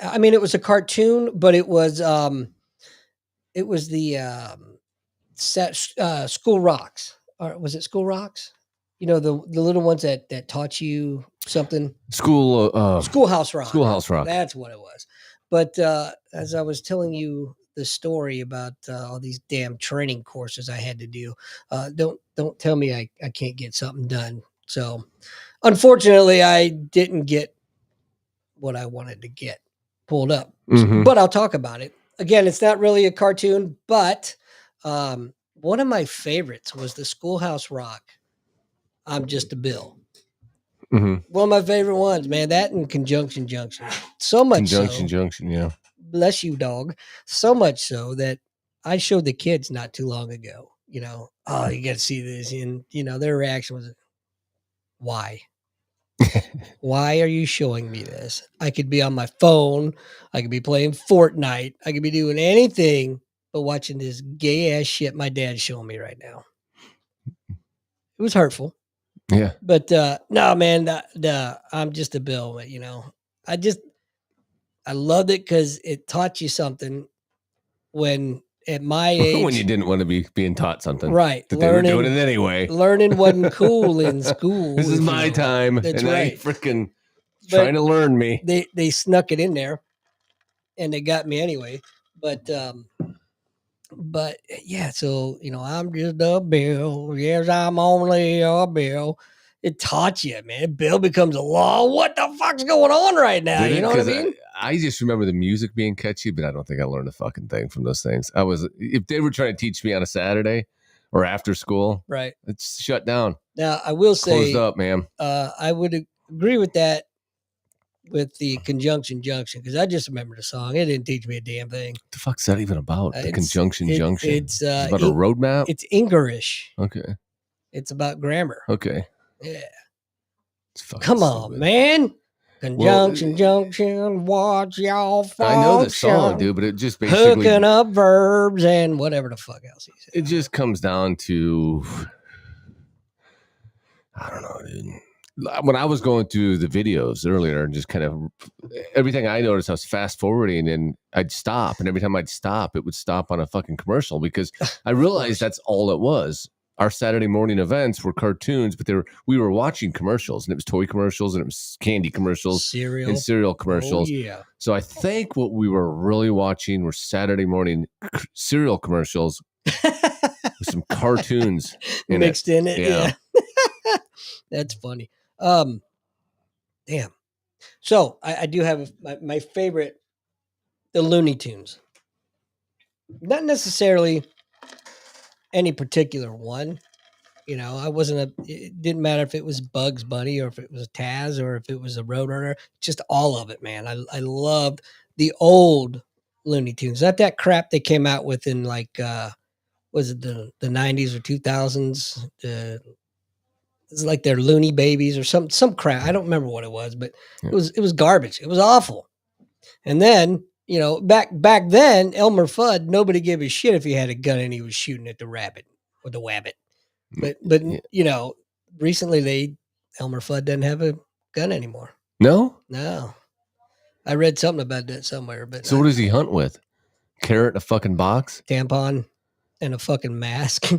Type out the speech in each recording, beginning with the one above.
I mean, it was a cartoon, but it was the School Rocks. Or was it School Rocks? You know, the little ones that taught you something. Schoolhouse Rock. Schoolhouse Rock. That's what it was. But as I was telling you the story about all these damn training courses I had to do, don't tell me I can't get something done. So, unfortunately, I didn't get what I wanted to get pulled up. Mhm. But I'll talk about it. Again, it's not really a cartoon, but one of my favorites was the Schoolhouse Rock. I'm Just a Bill. Mhm. One of my favorite ones, man. That and Conjunction Junction. So much Conjunction so, Junction, yeah. bless you, dog. So much so that I showed the kids not too long ago. You know, oh, you got to see this, and you know their reaction was, "Why? Why are you showing me this? I could be on my phone. I could be playing Fortnite. I could be doing anything but watching this gay ass shit my dad's showing me right now." It was hurtful. Yeah. But no, man, I'm Just a Bill. You know, I loved it because it taught you something when at my age. When you didn't want to be being taught something. Right. That they were doing it anyway. Learning wasn't cool in school. This is my time. That's and right. I freaking trying to learn me. They snuck it in there and they got me anyway. But yeah, so you know, I'm just a bill. Yes, I'm only a bill. It taught you, man. Bill becomes a law. What the fuck's going on right now? Did you it? know what I mean? I just remember the music being catchy, but I don't think I learned a fucking thing from those things. If they were trying to teach me on a Saturday or after school, right? It's shut down. Now I will say, closed up, man. I would agree with that. With the Conjunction Junction, because I just remember the song. It didn't teach me a damn thing. What the fuck's that even about? The Conjunction Junction? It's about a roadmap? It's English. Okay. It's about grammar. Okay. Yeah. Come on, man. Conjunction Junction, watch y'all function. I know the song, dude, but it just basically... hooking up verbs and whatever the fuck else he said. It just comes down to... I don't know, dude. When I was going through the videos earlier and just kind of everything I noticed, I was fast forwarding and I'd stop. And every time I'd stop, it would stop on a fucking commercial because I realized that's all it was. Our Saturday morning events were cartoons, but we were watching commercials and it was toy commercials and it was candy commercials and cereal commercials. Oh, yeah. So I think what we were really watching were Saturday morning cereal commercials with some cartoons mixed in it. Yeah. That's funny. Damn. So I do have my favorite, the Looney Tunes. Not necessarily any particular one. You know, it didn't matter if it was Bugs Bunny or if it was Taz or if it was a Roadrunner, just all of it, man. I loved the old Looney Tunes. Not that crap they came out with in like, was it the 90s or 2000s? It's like they're Looney Babies or some crap. I don't remember what it was, but it was garbage. It was awful. And then, you know, back then, Elmer Fudd, nobody gave a shit if he had a gun and he was shooting at the rabbit or the wabbit. But you know, recently Elmer Fudd doesn't have a gun anymore. No? I read something about that somewhere. But so what does he hunt with? Carrot in a fucking box? Tampon and a fucking mask.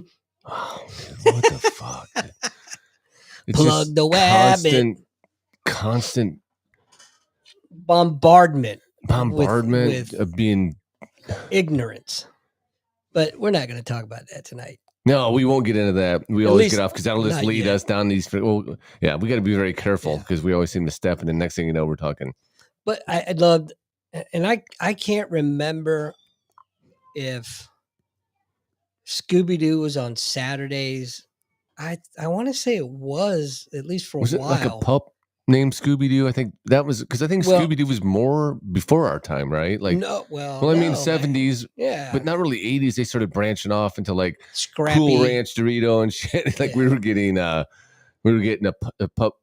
Oh, dude, what the fuck? It's plug the wabbit. Constant bombardment with of being ignorance. But we're not going to talk about that tonight. No, we won't get into that. We always get off because that'll just lead us down these. Well, yeah, we got to be very careful because we always seem to step, and the next thing you know, we're talking. But I loved, and I can't remember if Scooby-Doo was on Saturdays. I want to say it was, at least for a while. Was it like a pup named Scooby-Doo? I think that was because I think Scooby-Doo was more before our time, right? Like no, I mean 70s, but not really 80s. They started branching off into like Scrappy. Cool Ranch Dorito and shit. Like we were getting a pup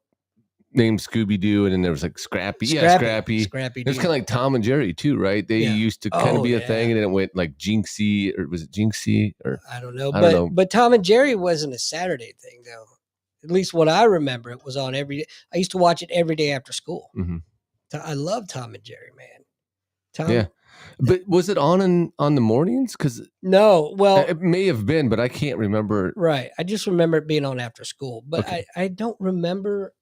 named Scooby-Doo, and then there was like Scrappy. Scrappy. It was kind of like Tom and Jerry too, right? They used to kind of be a thing, and then it went like Jinxie, or was it Jinxie? Or I don't know. But Tom and Jerry wasn't a Saturday thing, though. At least what I remember, it was on every day. I used to watch it every day after school. Mm-hmm. I love Tom and Jerry, man. Tom? Yeah. But was it on the mornings? Because No. Well, it may have been, but I can't remember. right. I just remember it being on after school, but Okay. I don't remember.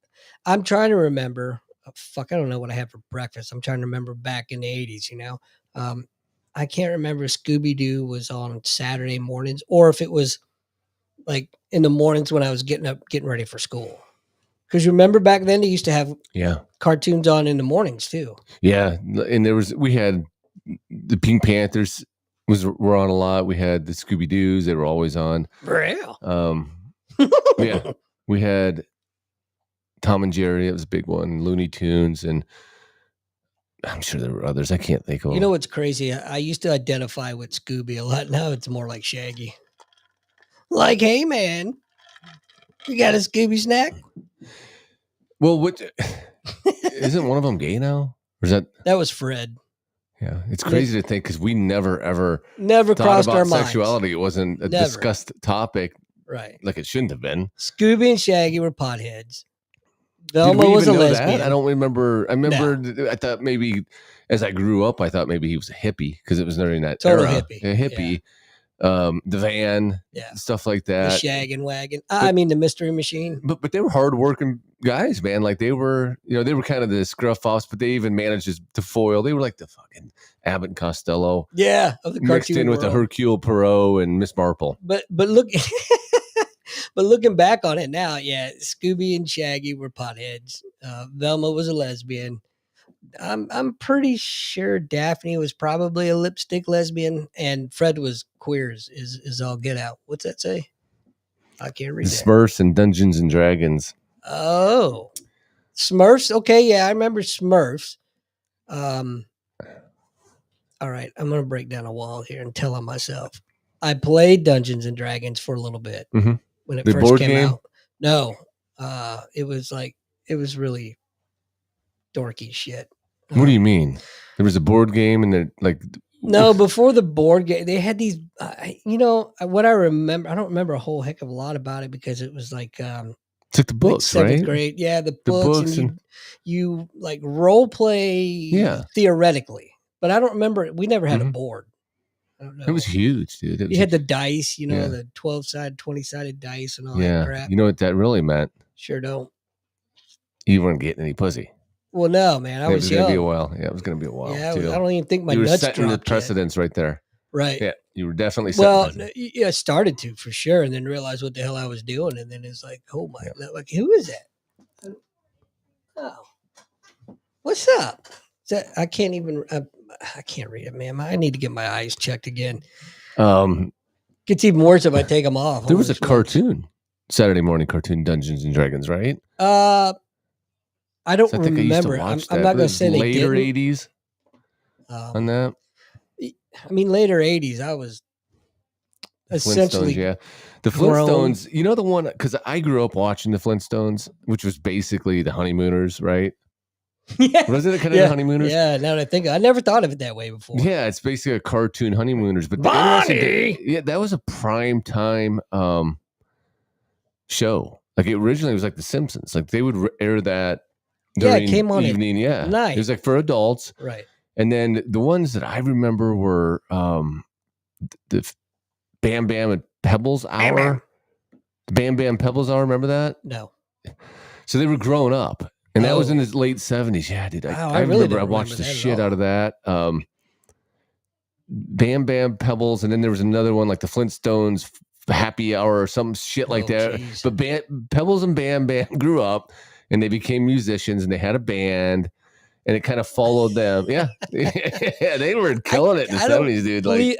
I'm trying to remember. Fuck, I don't know what I had for breakfast. I'm trying to remember back in the 80s, I can't remember if Scooby Doo was on Saturday mornings or if it was like in the mornings when I was getting up, getting ready for school. Because you remember back then they used to have cartoons on in the mornings too. Yeah. And we had the Pink Panthers were on a lot. We had the Scooby Doos. They were always on. Real. Yeah. We had Tom and Jerry. It was a big one. Looney Tunes. And I'm sure there were others. I can't think of them. You know what's crazy? I used to identify with Scooby a lot. Now it's more like Shaggy. Like, hey, man, you got a Scooby snack? Well, isn't one of them gay now? Or is that was Fred? Yeah, it's crazy to think because we never crossed our minds. Sexuality. It wasn't a discussed topic, right? Like it shouldn't have been. Scooby and Shaggy were potheads. Velma was a lesbian. That? I don't remember. I thought maybe as I grew up, I thought maybe he was a hippie because it was during that total era. Hippie. A hippie. Yeah. The van, stuff like that. The shaggin' wagon. The mystery machine. But they were hardworking guys, man. Like they were kind of the scruff offs, but they even managed to foil. They were like the fucking Abbott and Costello. Yeah, of the mixed in with the Hercule Poirot and Miss Marple. But look, but looking back on it now, yeah, Scooby and Shaggy were potheads. Velma was a lesbian. I'm pretty sure Daphne was probably a lipstick lesbian, and Fred was queer is all get out. What's that say? I can't read the that. Smurfs and Dungeons and Dragons. Oh, Smurfs. Okay, yeah, I remember Smurfs. All right, I'm gonna break down a wall here and tell on myself. I played Dungeons and Dragons for a little bit when it first came out. No, it was really dorky shit. What do you mean? There was a board game and they're like... No, before the board game, they had these, what I remember, I don't remember a whole heck of a lot about it because it was like... it's like the books, like 7th right? grade. Yeah, the books and you like role play theoretically. But I don't remember, we never had a board. I don't know. It was huge, dude. You had the dice, the 12-sided, 20-sided dice and all that crap. You know what that really meant? Sure don't. You weren't getting any pussy. Well, no, man. I was young. It was going to be a while. Yeah, it was going to be a while, too. I don't even think my nuts dropped. You were setting the precedence right there. Right. Yeah, you were definitely setting I started to, for sure, and then realized what the hell I was doing, and then it's like, oh, my, like, who is that? Oh. What's up? I can't even, I can't read it, man. I need to get my eyes checked again. Gets even worse if I take them off. There was a cartoon, Saturday morning cartoon, Dungeons and Dragons, right? I don't remember. I'm not going to say they later didn't. 80s on that. I mean, later 80s. I was essentially the Flintstones. You know the one because I grew up watching the Flintstones, which was basically the Honeymooners, right? Yeah, wasn't it kind of the Honeymooners? Yeah. Now that I think, I never thought of it that way before. Yeah, it's basically a cartoon Honeymooners, but that was a prime time show. Like it originally was like The Simpsons. Like they would air that. It came on evening. Night. It was like for adults, right? And then the ones that I remember were the Bam Bam and Pebbles Hour. Bam Bam Pebbles Hour. Remember that? No. So they were growing up, and that was in the late 70s. Yeah, dude. I remember I watched the shit out of that. Bam Bam Pebbles, and then there was another one like the Flintstones Happy Hour or some shit like that. Geez. But Pebbles and Bam Bam grew up. And they became musicians, and they had a band, and it kind of followed them. Yeah, they were killing it in the 70s, dude.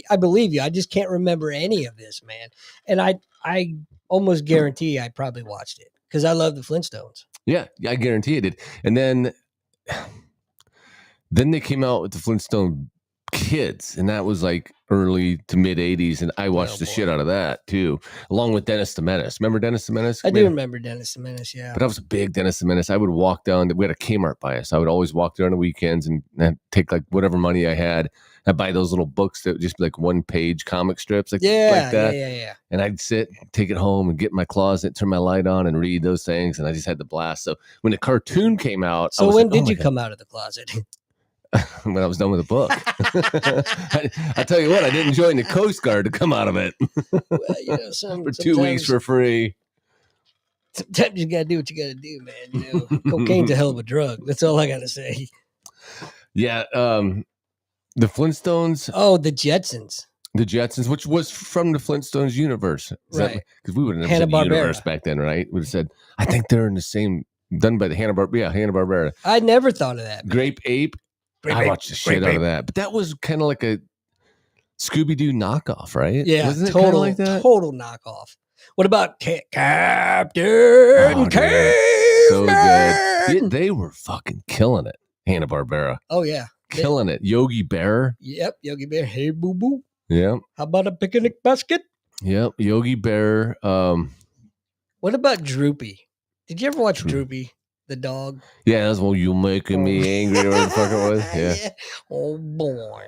I believe you. I just can't remember any of this, man. And I almost guarantee I probably watched it because I love the Flintstones. Yeah, I guarantee it did. And then they came out with the Flintstone Kids, and that was like early to mid 80s, and I watched the shit out of that too, along with Dennis the Menace. Remember Dennis the Menace? I do remember Dennis the Menace, yeah. But I was a big Dennis the Menace. I would walk down, we had a Kmart by us. I would always walk there on the weekends and take like whatever money I had. I'd buy those little books that would just be like 1-page comic strips like that. Yeah. And I'd sit, take it home and get in my closet, turn my light on and read those things. And I just had the blast. So when the cartoon came out. So when did you come out of the closet? when I was done with the book. I tell you what, I didn't join the Coast Guard to come out of it Well, for 2 weeks for free. Sometimes you gotta do what you gotta do, man. Cocaine's a hell of a drug. That's all I gotta say. Yeah, the Flintstones. Oh, the Jetsons. The Jetsons, which was from the Flintstones universe, right? Because we would have never said universe back then, right? We would have said, I think they're in the same, done by the Hanna-Barbera. I never thought of that. Man. Grape Ape. I watched the shit out of that, but that was kind of like a Scooby-Doo knockoff, right? Yeah, wasn't it total like that? Total knockoff. What about Captain Caveman? So good. Yeah, they were fucking killing it. Hanna-Barbera. Oh yeah, killing it. Yogi Bear. Yep, Yogi Bear. Hey, boo boo. Yep. How about a picnic basket? Yep, Yogi Bear. What about Droopy? Did you ever watch Droopy, the dog? Yeah, that's when you making me angry or whatever the fuck it was. Yeah. Oh boy.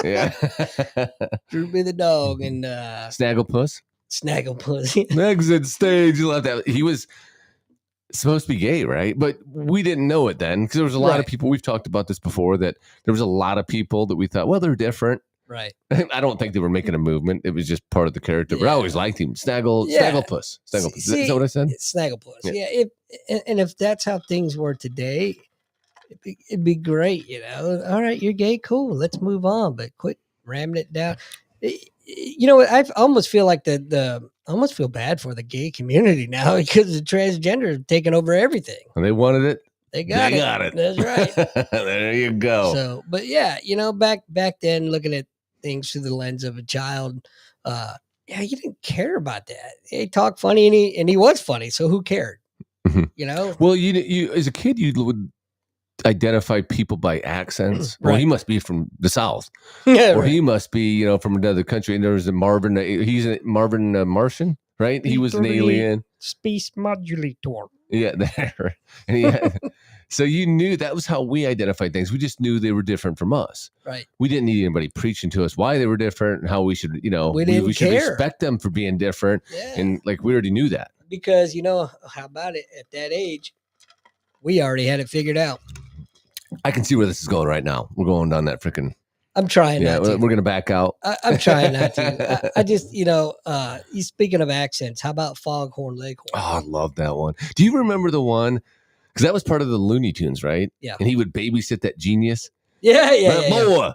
Yeah. Droopy the dog and Snagglepuss. Snagglepuss. Exit stage. You love that. He was supposed to be gay, right? But we didn't know it then because there was a lot of people. We've talked about this before. That there was a lot of people that we thought, well, they're different. Right. I don't think they were making a movement. It was just part of the character. But I always liked him. Snagglepuss. Snagglepuss. Is that what I said? Snagglepuss. Yeah. If that's how things were today, it'd be great. All right, you're gay. Cool. Let's move on. But quit ramming it down. I almost feel like I almost feel bad for the gay community now because the transgender have taken over everything. And they wanted it. They got it. That's right. There you go. So, but yeah, back then, looking at things through the lens of a child, you didn't care about that. He talked funny and he was funny, so who cared? Mm-hmm. Well, you as a kid, you would identify people by accents. Right. Well, he must be from the South, or he must be, from another country. And there was a Marvin. He's a Marvin Martian, right? He was an alien. Space modulator. Yeah, there. And he had, so you knew that was how we identified things. We just knew they were different from us. Right. We didn't need anybody preaching to us why they were different and how we should, we should respect them for being different. Yeah. And we already knew that. Because, how about it at that age? We already had it figured out. I can see where this is going right now. We're going down that freaking. I'm trying not to. We're going to back out. I'm trying not to. I just, speaking of accents, how about Foghorn Leghorn? Oh, I love that one. Do you remember the one? Because that was part of the Looney Tunes, right? Yeah. And he would babysit that genius. Yeah. Boy,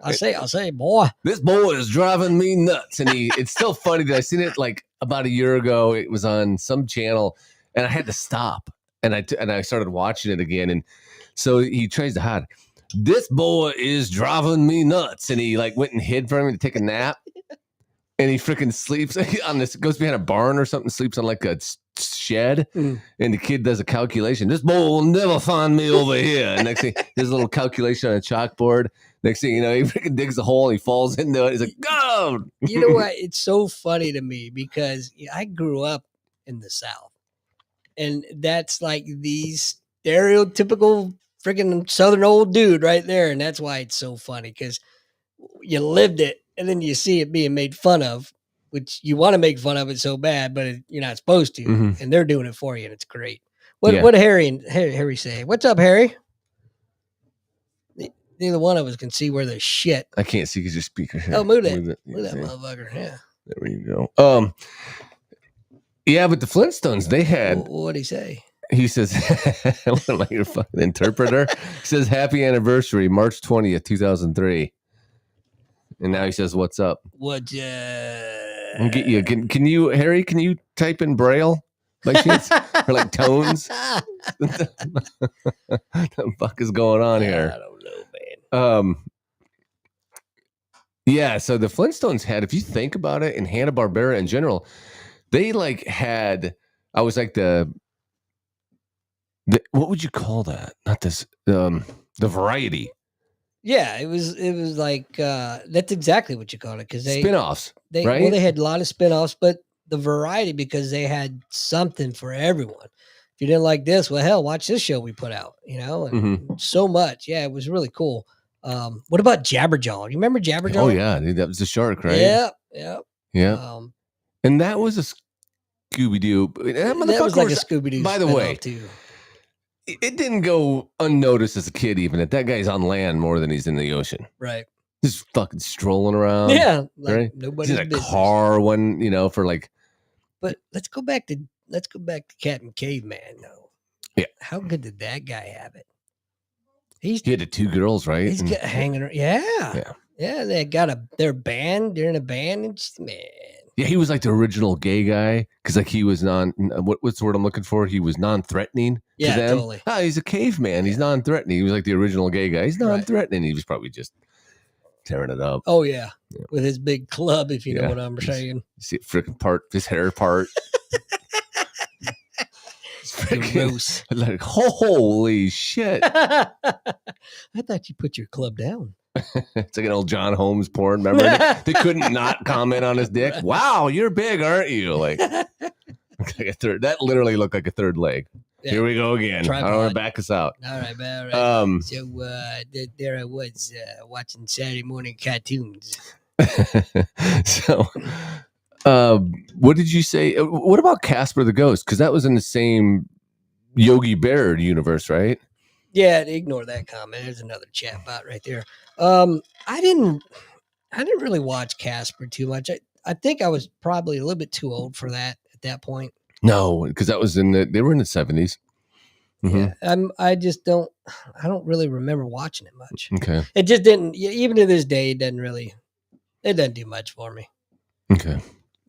I'll say, boy. This boy is driving me nuts. And it's still funny that I seen it about a year ago. It was on some channel and I had to stop. And I started watching it again. And so he tries to hide. This boy is driving me nuts. And he went and hid from him to take a nap. And he freaking sleeps on this, goes behind a barn or something, sleeps on a shed. And the kid does a calculation. This boy will never find me over here. And next thing, there's a little calculation on a chalkboard. Next thing you know, he freaking digs a hole and he falls into it. He's like, go! You know what? It's so funny to me because I grew up in the South. And that's the stereotypical freaking Southern old dude right there. And that's why it's so funny because you lived it and then you see it being made fun of, which you want to make fun of it so bad, but you're not supposed to. Mm-hmm. And they're doing it for you. And it's great. What did Harry say? What's up, Harry? Neither one of us can see where the shit. I can't see because your speaker. Oh, move that motherfucker. Yeah. There you go. Yeah, but the Flintstones, they had. What'd he say? He says, what am I, your fucking interpreter? He says, happy anniversary, March 20th, 2003. And now he says, what's up? What? I'll get you. Can you, Harry, can you type in Braille by chance? Or tones? What the fuck is going on here? I don't know, man. Yeah, so the Flintstones had, if you think about it, and Hanna-Barbera in general, they had, I was the what would you call that? Not this, the variety. Yeah, it was that's exactly what you call it. Because spinoffs, right? Well, they had a lot of spinoffs, but the variety because they had something for everyone. If you didn't like this, well, hell, watch this show we put out, and so much. Yeah, it was really cool. What about Jabberjaw? You remember Jabberjaw? Oh yeah, that was the shark, right? Yeah. And that was a Scooby-Doo. That was like a Scooby-Doo. By the way, too. it didn't go unnoticed as a kid. Even that guy's on land more than he's in the ocean. Right. Just fucking strolling around. Yeah, like right? nobody's He's in a business. car when for like. But let's go back to Captain Caveman though. Yeah. How good did that guy have it? He had the 2 girls, right? He's hanging around. Yeah. Yeah, they got they're band. They're in a band. And just, man. Yeah, he was like the original gay guy because like he was what's the word I'm looking for? He was non-threatening to them. Totally. Oh, he's a caveman. He's non-threatening. He was like the original gay guy. He's non-threatening. He was probably just tearing it up. Oh yeah. With his big club, if you know what I'm saying. See it freaking part, his hair part. Gross. Like holy shit! I thought you put your club down. It's like an old John Holmes porn. Remember, they couldn't not comment on his dick. Wow, you're big, aren't you? Like a third. That literally looked like a third leg. Yeah. Here we go again. Tripod. I don't want to back us out. All right, man. All right. So there I was watching Saturday morning cartoons. So, what did you say? What about Casper the Ghost? Because that was in the same Yogi Bear universe, right? Yeah, ignore that comment. There's another chatbot right there. I didn't really watch Casper too much. I think I was probably a little bit too old for that at that point. No, because that was they were in the 70s. Mm-hmm. Yeah, I don't really remember watching it much. Okay. It just didn't, even to this day, it doesn't do much for me. Okay.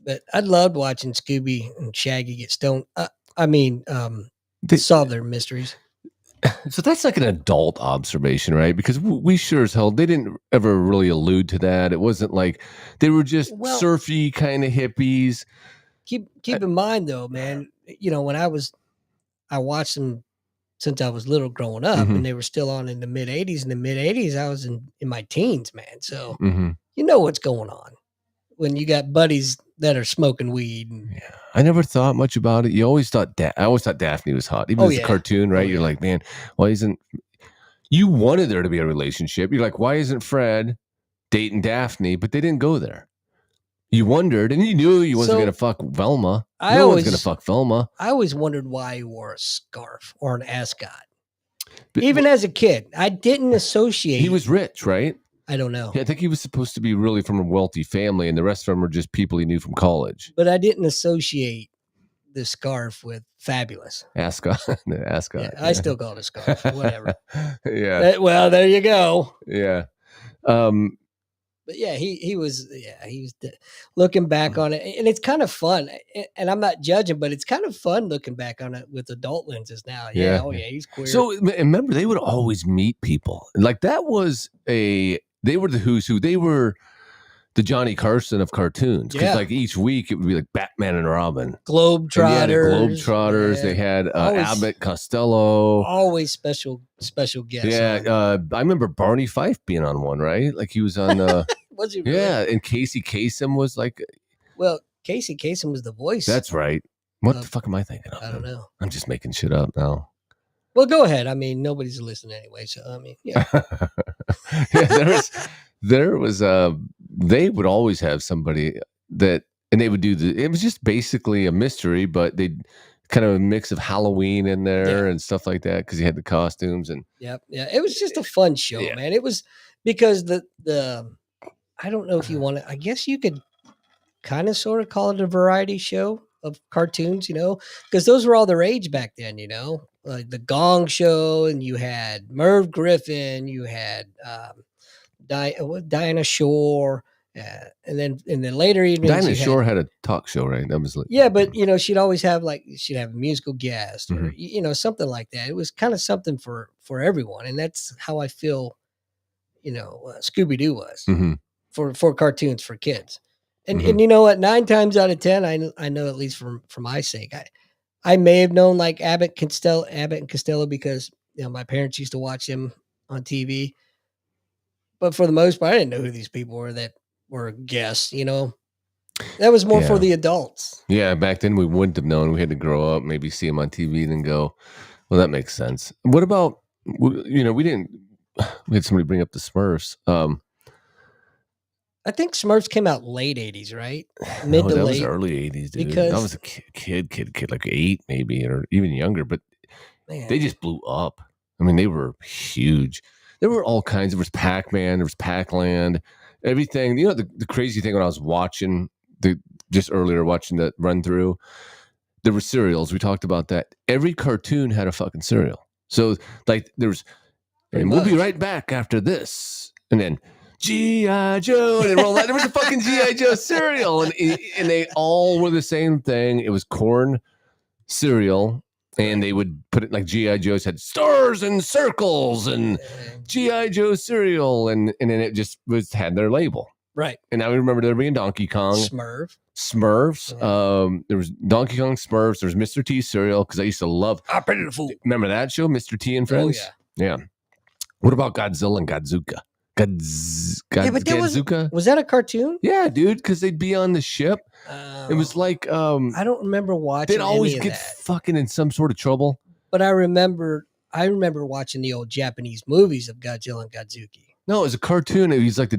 But I loved watching Scooby and Shaggy get stoned. They solve their mysteries. So that's like an adult observation, right? Because we sure as hell, they didn't ever really allude to that. It wasn't like they were just surfy kind of hippies. Keep in mind though, man, when I watched them since I was little growing up, and they were still on in the mid 80s. In the mid 80s, I was in my teens, man. So you know what's going on when you got buddies that are smoking weed. Yeah, I never thought much about it. You always thought I always thought Daphne was hot, even as a cartoon, right? You're like, man, why isn't? You wanted there to be a relationship. You're like, why isn't Fred dating Daphne? But they didn't go there. You wondered, and you knew he wasn't going to fuck Velma. No one's going to fuck Velma. I always wondered why he wore a scarf or an ascot. But, even as a kid, I didn't associate. He was rich, right? I don't know. Yeah, I think he was supposed to be really from a wealthy family, and the rest of them were just people he knew from college. But I didn't associate the scarf with fabulous. Ascot. Yeah, I still call it a scarf. Whatever. Yeah. Well, there you go. Yeah. But yeah, he was looking back on it, and it's kind of fun. And I'm not judging, but it's kind of fun looking back on it with adult lenses now. Yeah. Oh yeah, he's queer. So remember, they would always meet people, and like that was they were the who's who. They were the Johnny Carson of cartoons. Because like each week it would be like Batman and Robin, Globetrotters. They had Abbott Costello. Always special guests. Yeah, I remember Barney Fife being on one, right? Like he was on. Was he really? Yeah, and Casey Kasem was like. Well, Casey Kasem was the voice. That's right. What the fuck am I thinking of? I don't know. I'm just making shit up now. Well, go ahead. I mean, nobody's listening anyway, so I mean, yeah. Yeah, there was they would always have somebody and they would do it was just basically a mystery, but they'd kind of a mix of Halloween in there and stuff like that because you had the costumes and yeah, it was just a fun show, man. It was because the I don't know if you want to. I guess you could kind of sort of call it a variety show of cartoons, because those were all the rage back then, like the Gong Show, and you had Merv Griffin, you had Dinah Shore, and then later evenings, Dinah Shore had a talk show, right? That was like but she'd always have she'd have a musical guest or something like that. It was kind of something for everyone, and that's how I feel. Scooby Doo was for cartoons for kids. And and you know what? 9 times out of 10, I know, at least for my sake, I may have known like Abbott and Costello because my parents used to watch them on TV. But for the most part, I didn't know who these people were that were guests. That was more for the adults. Yeah, back then we wouldn't have known. We had to grow up, maybe see them on TV, and then go, well, that makes sense. What about we had somebody bring up the Smurfs. I think Smurfs came out late 80s, right? Mid to late. Was early 80s, dude. Because I was a kid, like 8 maybe, or even younger. But Man. They just blew up. I mean, they were huge. There were all kinds. There was Pac-Man. There was Pac-Land. Everything. You know, the crazy thing when I was watching just earlier watching the run through, there were cereals. We talked about that. Every cartoon had a fucking cereal. So like there was, and we'll be right back after this, and then G.I. Joe, and then roll out. There was a fucking G.I. Joe cereal, and they all were the same thing. It was corn cereal. And they would put it like G.I. Joe's had stars and circles and G.I. Joe cereal. And then it just had their label. Right. And I remember there being Donkey Kong. Smurfs. Yeah. There was Donkey Kong Smurfs. There was Mr. T cereal because I used to love. Remember that show, Mr. T and Friends? Oh, yeah. Yeah. What about Godzilla and Godzuka? Godzuka? Was that a cartoon? Yeah, dude, because they'd be on the ship. It was like I don't remember watching. They'd always get fucking in some sort of trouble. But I remember watching the old Japanese movies of Godzilla and Godzuki. No, it was a cartoon. He's like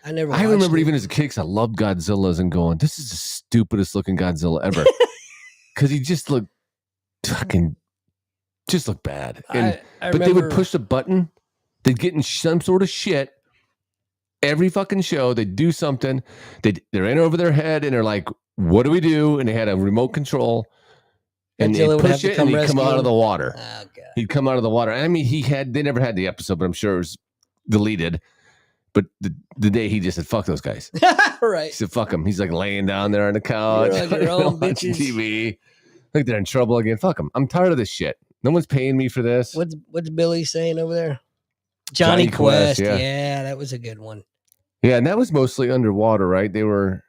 I remember even as a kid, 'cause I loved Godzilla's and going, this is the stupidest looking Godzilla ever. Because he just looked bad. And but they would push the button. They'd get in some sort of shit. Every fucking show, they'd do something. They're in over their head, and they're like, what do we do? And they had a remote control. And they'd push it, and he'd come out of the water. Oh, God. He'd come out of the water. I mean, they never had the episode, but I'm sure it was deleted. But the day he just said, fuck those guys. Right. He said, fuck them. He's like laying down there on the couch. Like your own watching TV. Like they're in trouble again. Fuck them. I'm tired of this shit. No one's paying me for this. What's Billy saying over there? Johnny Quest. Yeah, that was a good one. Yeah, and that was mostly underwater, right? They were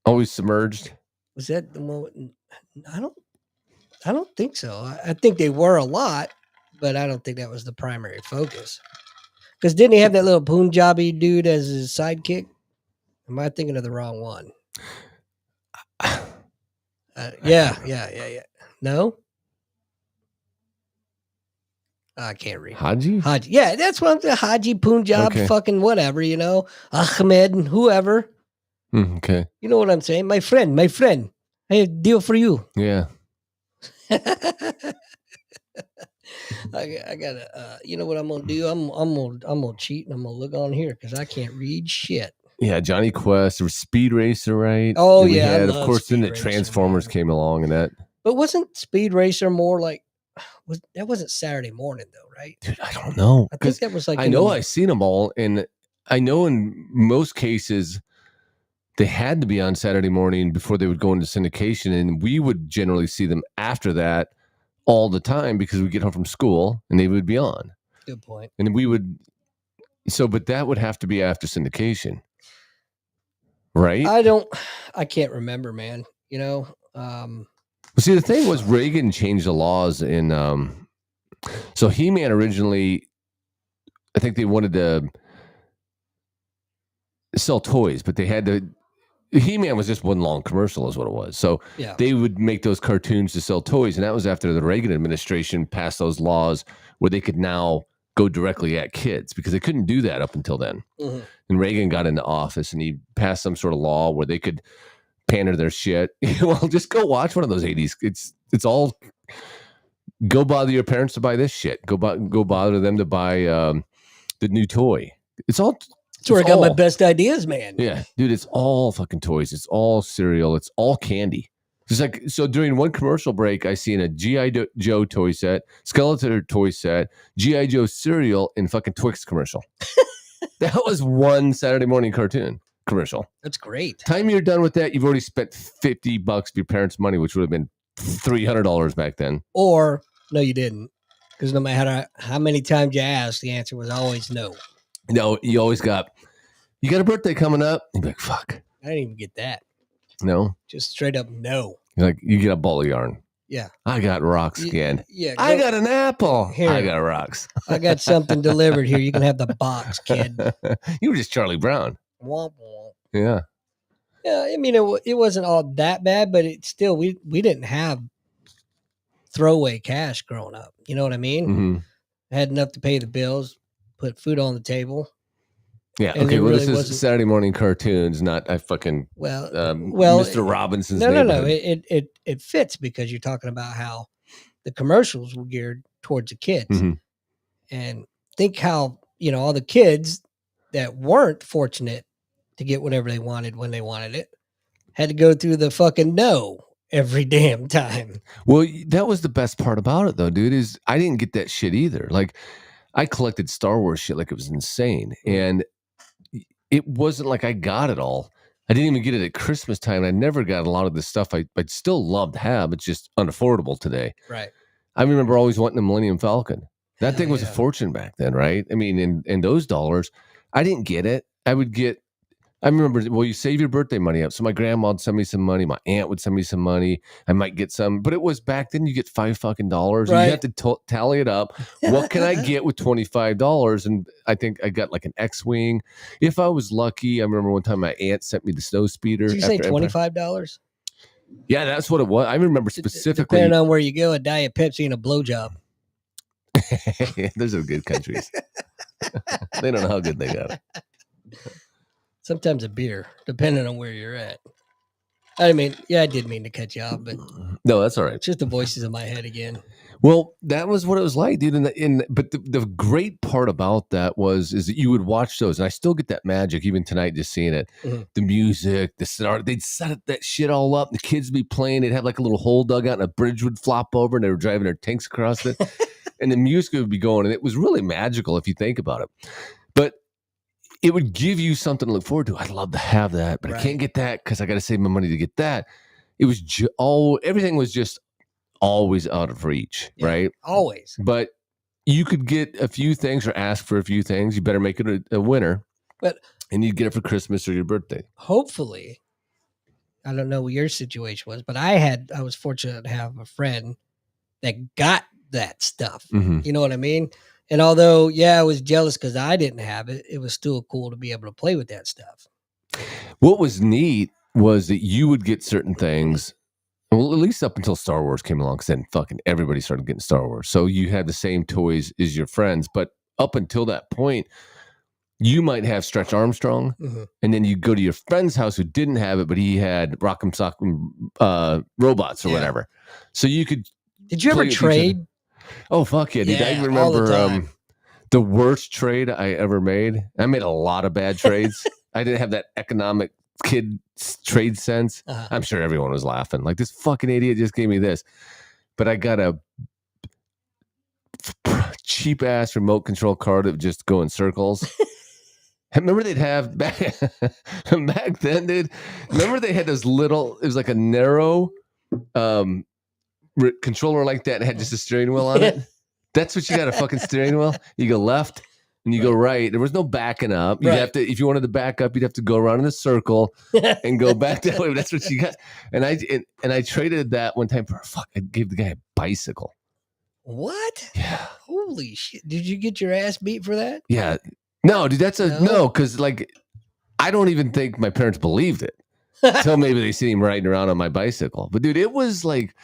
always submerged. Was that the one? I don't think so. I think they were a lot, but I don't think that was the primary focus. Because didn't he have that little Punjabi dude as his sidekick? Am I thinking of the wrong one? Yeah. No? I can't read. Haji? Yeah, that's what I'm saying. Haji, Punjab, fucking whatever, Ahmed and whoever. Okay. You know what I'm saying? My friend. I have a deal for you. Yeah. I gotta, you know what I'm gonna do? I'm gonna cheat and I'm gonna look on here because I can't read shit. Yeah, Johnny Quest. There was Speed Racer, right? Oh yeah, of course. Then the Transformers came along and that. But wasn't Speed Racer more like? That wasn't Saturday morning though, right? Dude, I don't know. I think that was like. I know I've seen them all, and I know in most cases they had to be on Saturday morning before they would go into syndication, and we would generally see them after that all the time because we'd get home from school and they would be on. Good point. And we would. But that would have to be after syndication, right? I can't remember, man. Well, see, the thing was Reagan changed the laws in. So He-Man originally, I think they wanted to sell toys, but they had to. He-Man was just one long commercial, is what it was. So they would make those cartoons to sell toys, and that was after the Reagan administration passed those laws where they could now go directly at kids because they couldn't do that up until then. Mm-hmm. And Reagan got into office, and he passed some sort of law where they could pander their shit. Well, just go watch one of those 80s. It's all. Go bother your parents to buy this shit. Go bother them to buy the new toy. It's all. That's where I got my best ideas, man. Yeah, dude, it's all fucking toys. It's all cereal. It's all candy. Just like, so during one commercial break, I seen a G.I. Joe toy set, Skeletor toy set, G.I. Joe cereal, and fucking Twix commercial. That was one Saturday morning cartoon commercial. That's great. Time you're done with that, you've already spent $50 of your parents' money, which would have been $300 back then. Or, no, you didn't. Because no matter how many times you asked, the answer was always no. No, you always got a birthday coming up. You'd be like, fuck. I didn't even get that. No? Just straight up no. You're like, you get a ball of yarn. Yeah. I got rocks again. Yeah. I got an apple. Here. I got rocks. I got something delivered here. You can have the box, kid. You were just Charlie Brown. Womp womp. Yeah. Yeah, I mean, it wasn't all that bad, but it still, we didn't have throwaway cash growing up. You know what I mean? Mm-hmm. I had enough to pay the bills, put food on the table. Yeah. Okay. Well, really this is Saturday morning cartoons, not fucking well, Mr. Robinson's. No. It fits because you're talking about how the commercials were geared towards the kids. Mhm. And think how, all the kids that weren't fortunate to get whatever they wanted when they wanted it had to go through the fucking no every damn time. Well, that was the best part about it, though, dude, is I didn't get that shit either. Like, I collected Star Wars shit like it was insane. And it wasn't like I got it all. I didn't even get it at Christmas time. I never got a lot of the stuff I'd still love to have. It's just unaffordable today. Right. I remember always wanting the Millennium Falcon. That Hell thing was a yeah. fortune back then, right? I mean, in those dollars, I didn't get it. I remember, well, you save your birthday money up. So my grandma would send me some money. My aunt would send me some money. I might get some, but it was back then you get $5 fucking. And you Right. have to tally it up. What can I get with $25? And I think I got like an X-Wing. If I was lucky, I remember one time my aunt sent me the snow speeder. Did you say after Empire. $25? Yeah, that's what it was. I remember specifically. Depending on where you go, a Diet Pepsi and a blowjob. Those are good countries. They don't know how good they got it. Sometimes a beer, depending on where you're at. I mean, yeah, I did mean to cut you off, but No, that's all right. it's just the voices in my head again. Well, that was what it was like, dude. But the great part about that is that you would watch those, and I still get that magic even tonight just seeing it. Mhm. The music, the start, they'd set that shit all up. The kids would be playing. They'd have like a little hole dug out, and a bridge would flop over, and they were driving their tanks across it, and the music would be going, and it was really magical if you think about it. But it would give you something to look forward to. I'd love to have that, but I can't get that because I got to save my money to get that. It was everything was just always out of reach, right? Always. But you could get a few things or ask for a few things. You better make it a winner. And you'd get it for Christmas or your birthday. Hopefully, I don't know what your situation was, but I was fortunate to have a friend that got that stuff. Mm-hmm. You know what I mean? And although, I was jealous because I didn't have it, it was still cool to be able to play with that stuff. What was neat was that you would get certain things, well, at least up until Star Wars came along, because then fucking everybody started getting Star Wars. So you had the same toys as your friends. But up until that point, you might have Stretch Armstrong, and then you go to your friend's house who didn't have it, but he had Rock'em Sock'em robots or whatever. So you could. Did you ever trade? Oh, fuck yeah, dude. Yeah, I remember the worst trade I ever made. I made a lot of bad trades. I didn't have that economic kid trade sense. I'm sure everyone was laughing. Like, this fucking idiot just gave me this. But I got a cheap ass remote control car that would just go in circles. Remember they'd have back then, dude. Remember they had those little, it was like a narrow controller like that and had just a steering wheel on it. That's what you got, a fucking steering wheel. You go left and you go right. There was no backing up. You'd have to, if you wanted to back up, you'd have to go around in a circle and go back that way. That's what you got. And I traded that one time for I gave the guy a bicycle. What? Yeah. Holy shit. Did you get your ass beat for that? Yeah. No, dude, that's no, because like I don't even think my parents believed it. Until maybe they see him riding around on my bicycle. But dude, it was like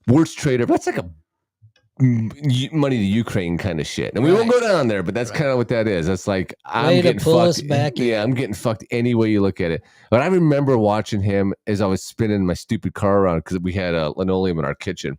worst trader. That's like a money to Ukraine kind of shit. And we won't go down there, but that's kind of what that is. That's like, I'm getting fucked. I'm getting fucked any way you look at it. But I remember watching him as I was spinning my stupid car around because we had a linoleum in our kitchen.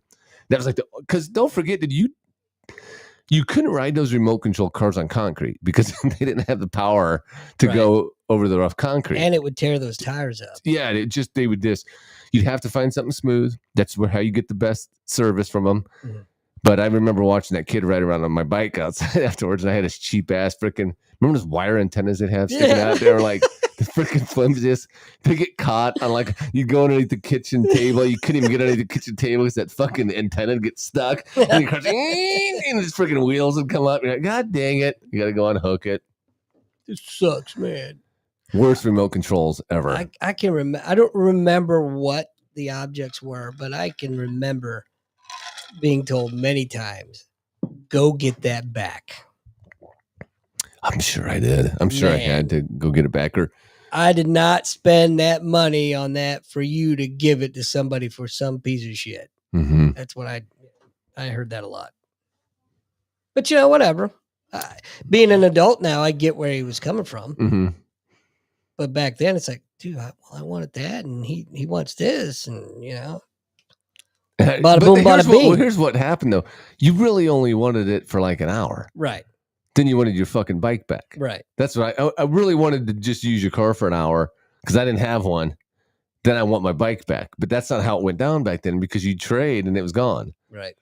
That was like, because don't forget that you couldn't ride those remote control cars on concrete because they didn't have the power to go over the rough concrete. And it would tear those tires up. Yeah, you'd have to find something smooth. That's how you get the best service from them. Mm-hmm. But I remember watching that kid ride around on my bike outside afterwards, and I had this cheap ass freaking, remember those wire antennas they'd have sticking out there, like the freaking flimsiest. They get caught on, like, you go underneath the kitchen table, you couldn't even get underneath the kitchen table because that fucking antenna would get stuck, and you crush, and these freaking wheels would come up. You're like, God dang it, you got to go unhook it. This sucks, man. Worst remote controls ever. I can remember. I don't remember what the objects were, but I can remember being told many times, go get that back. I'm sure I did. I'm sure I had to go get it back. Or I did not spend that money on that for you to give it to somebody for some piece of shit. Mm-hmm. That's what I heard that a lot. But whatever. Being an adult now, I get where he was coming from. Mm-hmm. But back then, it's like, dude, I wanted that, and he wants this, and Bada boom, bada bing. Here's what happened though. You really only wanted it for like an hour. Right. Then you wanted your fucking bike back. Right. That's what I really wanted to just use your car for an hour because I didn't have one. Then I want my bike back. But that's not how it went down back then because you trade and it was gone. Right.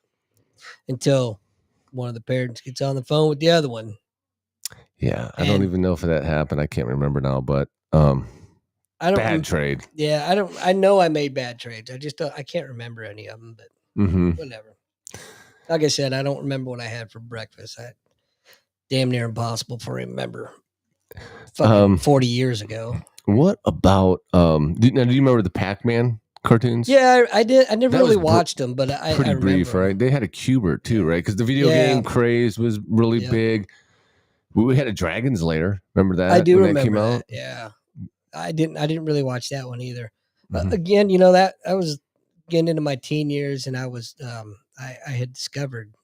Until one of the parents gets on the phone with the other one. Yeah. I don't even know if that happened. I can't remember now, but bad trade. Yeah. I know I made bad trades. I can't remember any of them, but whatever. Like I said, I don't remember what I had for breakfast. Damn near impossible for me to remember. Fucking 40 years ago. What about do you remember the Pac-Man cartoons? Yeah, I did. I never really watched them, but I pretty remember brief, right? They had a Cubert too, right? Because the video game craze was really big. We had a Dragon's Lair. Remember that? I do remember that came out. Yeah, I didn't really watch that one either. Again, that I was getting into my teen years, and I was I had discovered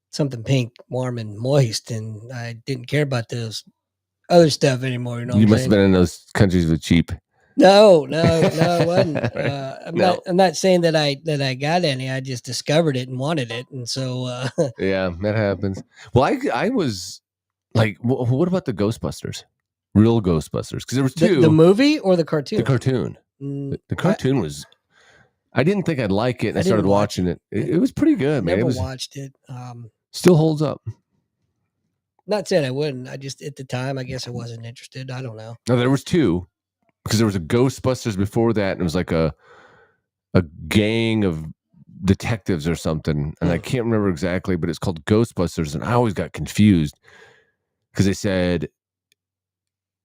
something pink, warm, and moist, and I didn't care about those other stuff anymore. You must have been in those countries with cheap. No, I wasn't. I'm not saying that I got any. I just discovered it and wanted it, and so yeah, that happens. Well, I was like, what about the Ghostbusters? Real Ghostbusters? Because there was two. The movie or the cartoon? The cartoon. The cartoon was. I didn't think I'd like it, and I started watching it. It was pretty good, man. Never watched it. Still holds up. Not saying I wouldn't. I just at the time, I guess I wasn't interested. I don't know. No, there was two. Because there was a Ghostbusters before that, and it was like a gang of detectives or something, and I can't remember exactly, but it's called Ghostbusters, and I always got confused because they said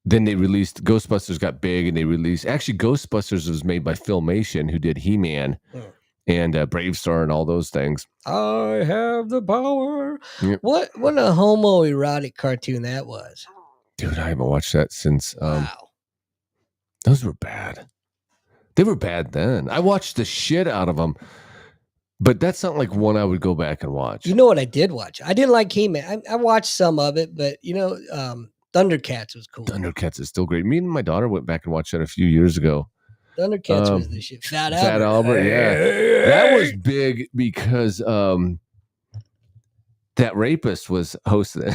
then they released Ghostbusters got big, and they released actually Ghostbusters was made by Filmation, who did He-Man and Brave Star and all those things. I have the power. Yep. What a homoerotic cartoon that was, dude! I haven't watched that since. Wow. Those were bad. They were bad then. I watched the shit out of them, but that's not like one I would go back and watch. You know what I did watch? I didn't like He-Man. I watched some of it, but Thundercats was cool. Thundercats is still great. Me and my daughter went back and watched that a few years ago. Thundercats was the shit. Fat Albert, yeah. That was big because that rapist was hosting it.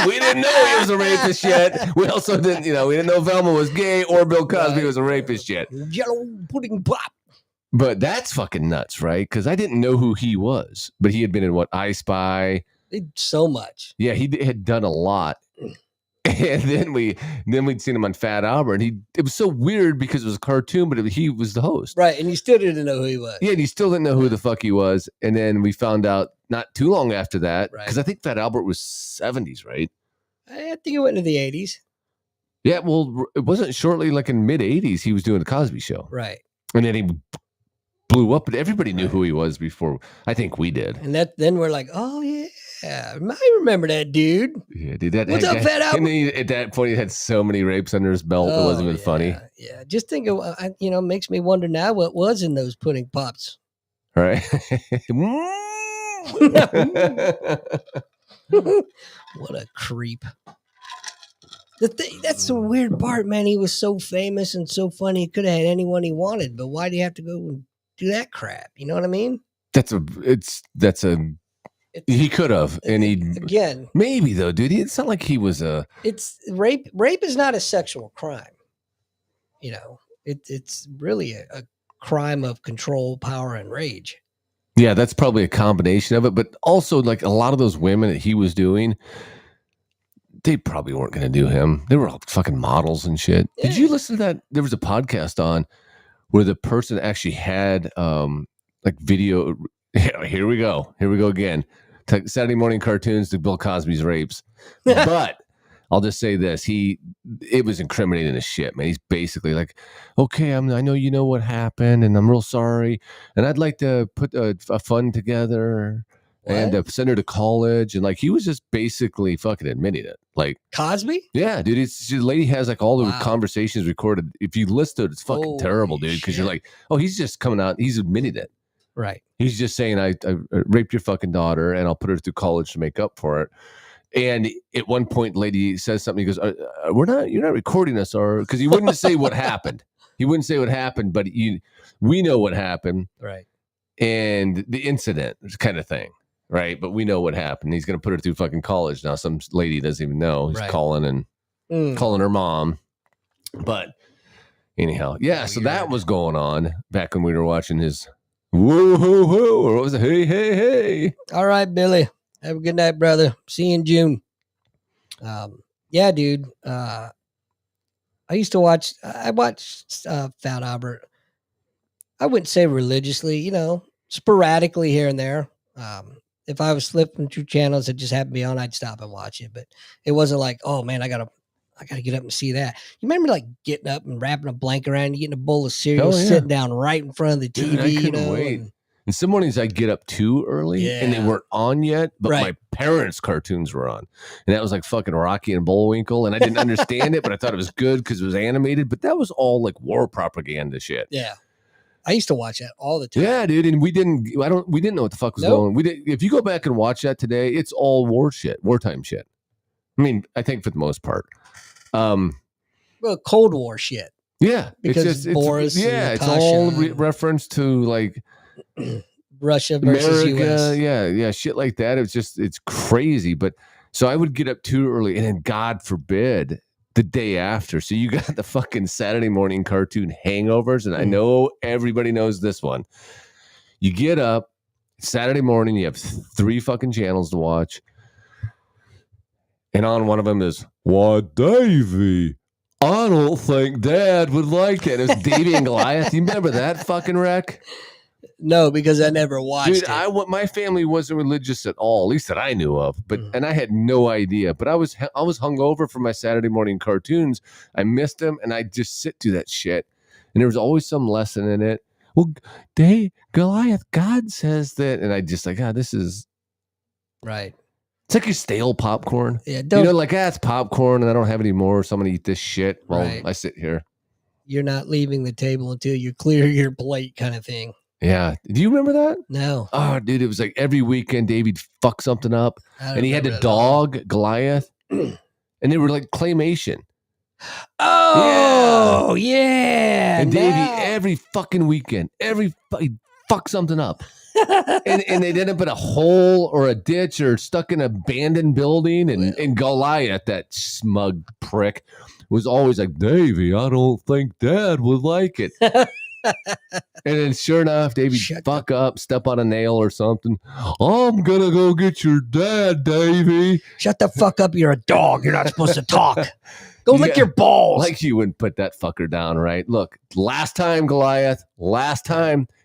we didn't know he was a rapist yet. We also didn't, we didn't know Velma was gay or Bill Cosby was a rapist yet. Yellow pudding pop. But that's fucking nuts, right? Because I didn't know who he was, but he had been in I Spy. So much. Yeah, he had done a lot. And then we'd seen him on Fat Albert, and it was so weird because it was a cartoon, but he was the host, right? And you still didn't know who he was. Yeah, and you still didn't know who the fuck he was. And then we found out not too long after that, because I think Fat Albert was 70s, right? I think it went into the 80s. Yeah, well, it wasn't shortly like in mid 80s he was doing the Cosby Show, right? And then he blew up, but everybody knew who he was before. I think we did, and then we're like, oh yeah. Yeah, I remember that dude. Yeah, dude. What's up, Fat Albert? At that point, he had so many rapes under his belt. It wasn't even funny. Yeah, just think of, makes me wonder now what was in those pudding pops. All right. What a creep. That's the weird part, man. He was so famous and so funny. He could have had anyone he wanted, but why do you have to go and do that crap? You know what I mean? He could have, and again maybe though, dude. It's not like he was It's rape. Rape is not a sexual crime. It's really a crime of control, power, and rage. Yeah, that's probably a combination of it, but also like a lot of those women that he was doing, they probably weren't going to do him. They were all fucking models and shit. Yeah. Did you listen to that? There was a podcast on where the person actually had like video. Here we go again. Saturday morning cartoons to Bill Cosby's rapes. But I'll just say this. It was incriminating as shit, man. He's basically like, okay, I know you know what happened, and I'm real sorry, and I'd like to put a fund together and send her to college, and like he was just basically fucking admitting it. Like Cosby? Yeah, dude. The lady has like all the conversations recorded. If you list it, it's fucking terrible, dude, because you're like, oh, he's just coming out. He's admitting it. Right. He's just saying, I raped your fucking daughter and I'll put her through college to make up for it. And at one point, lady says something. He goes, you're not recording us, or because he wouldn't say what happened. He wouldn't say what happened, but we know what happened. Right. and the incident kind of thing, right? But we know what happened. He's going to put her through fucking college now. Some lady doesn't even know. He's Right. calling her mom. But anyhow, yeah. So that was going on back when we were watching his woo hoo hoo, or what was it? Hey hey hey. All right, Billy. Have a good night, brother. See you in June. Yeah, dude. I watched Fat Albert. I wouldn't say religiously, sporadically here and there. If I was flipping through channels that just happened to be on, I'd stop and watch it. But it wasn't like, oh man, I gotta get up and see that. You remember like getting up and wrapping a blanket around, you getting a bowl of cereal, sitting down right in front of the TV. Dude, I couldn't wait. And some mornings I'd get up too early and they weren't on yet, but my parents' cartoons were on. And that was like fucking Rocky and Bullwinkle. And I didn't understand it, but I thought it was good because it was animated. But that was all like war propaganda shit. Yeah. I used to watch that all the time. Yeah, dude. And we didn't know what the fuck was going on. If you go back and watch that today, it's all wartime shit. I mean, I think for the most part. Well, Cold War shit. Yeah. Because Boris. It's all reference to like Russia versus America, US. Yeah, shit like that. It's crazy. But so I would get up too early, and then God forbid the day after. So you got the fucking Saturday morning cartoon hangovers, and I know everybody knows this one. You get up Saturday morning, you have 3 fucking channels to watch, and on one of them is "What, Davey? I don't think Dad would like it." It was Davey and Goliath. You remember that fucking wreck? No, because I never watched it. My family wasn't religious at all, at least that I knew of. But and I had no idea. But I was hungover for my Saturday morning cartoons. I missed them, and I just sit through that shit. And there was always some lesson in it. Well, Goliath, God says that, and I just like, this is right. It's like your stale popcorn. Yeah, it's popcorn, and I don't have any more, so I'm gonna eat this shit while I sit here. You're not leaving the table until you clear your plate, kind of thing. Yeah. Do you remember that? No. Oh, dude, it was like every weekend David fucked something up. And he had a dog, Goliath. And they were like claymation. Oh, yeah. And Davey, every fucking weekend, he'd fuck something up. and they'd end up in a hole or a ditch or stuck in an abandoned building. And Goliath, that smug prick, was always like, Davey, I don't think Dad would like it. And then sure enough, Davey fuck up, step on a nail or something. I'm gonna go get your dad, Davey. Shut the fuck up, you're a dog. You're not supposed to talk. Go lick your balls. Like you wouldn't put that fucker down, right? Look, last time, Goliath,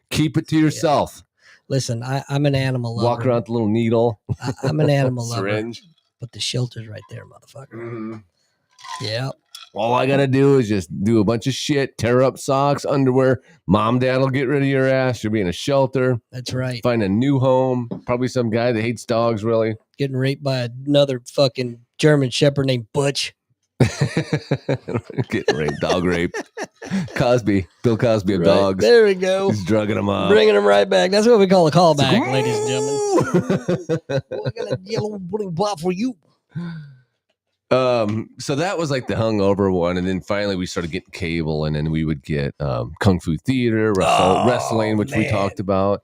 keep it to yourself. Listen, I'm an animal lover. Walk around with a little needle. I'm an animal lover. Syringe. But the shelter's right there, motherfucker. Mm-hmm. Yeah. All I gotta do is just do a bunch of shit, tear up socks, underwear. Mom, Dad will get rid of your ass. You'll be in a shelter. That's right. Find a new home. Probably some guy that hates dogs, really. Getting raped by another fucking German Shepherd named Butch. Getting raped, dog rape. Bill Cosby of dogs. There we go. He's drugging them up. Bringing them right back. That's what we call a callback, ladies and gentlemen. Well, I got a yellow pudding bar for you. So that was like the hungover one, and then finally we started getting cable, and then we would get Kung Fu Theater, wrestling, which we talked about.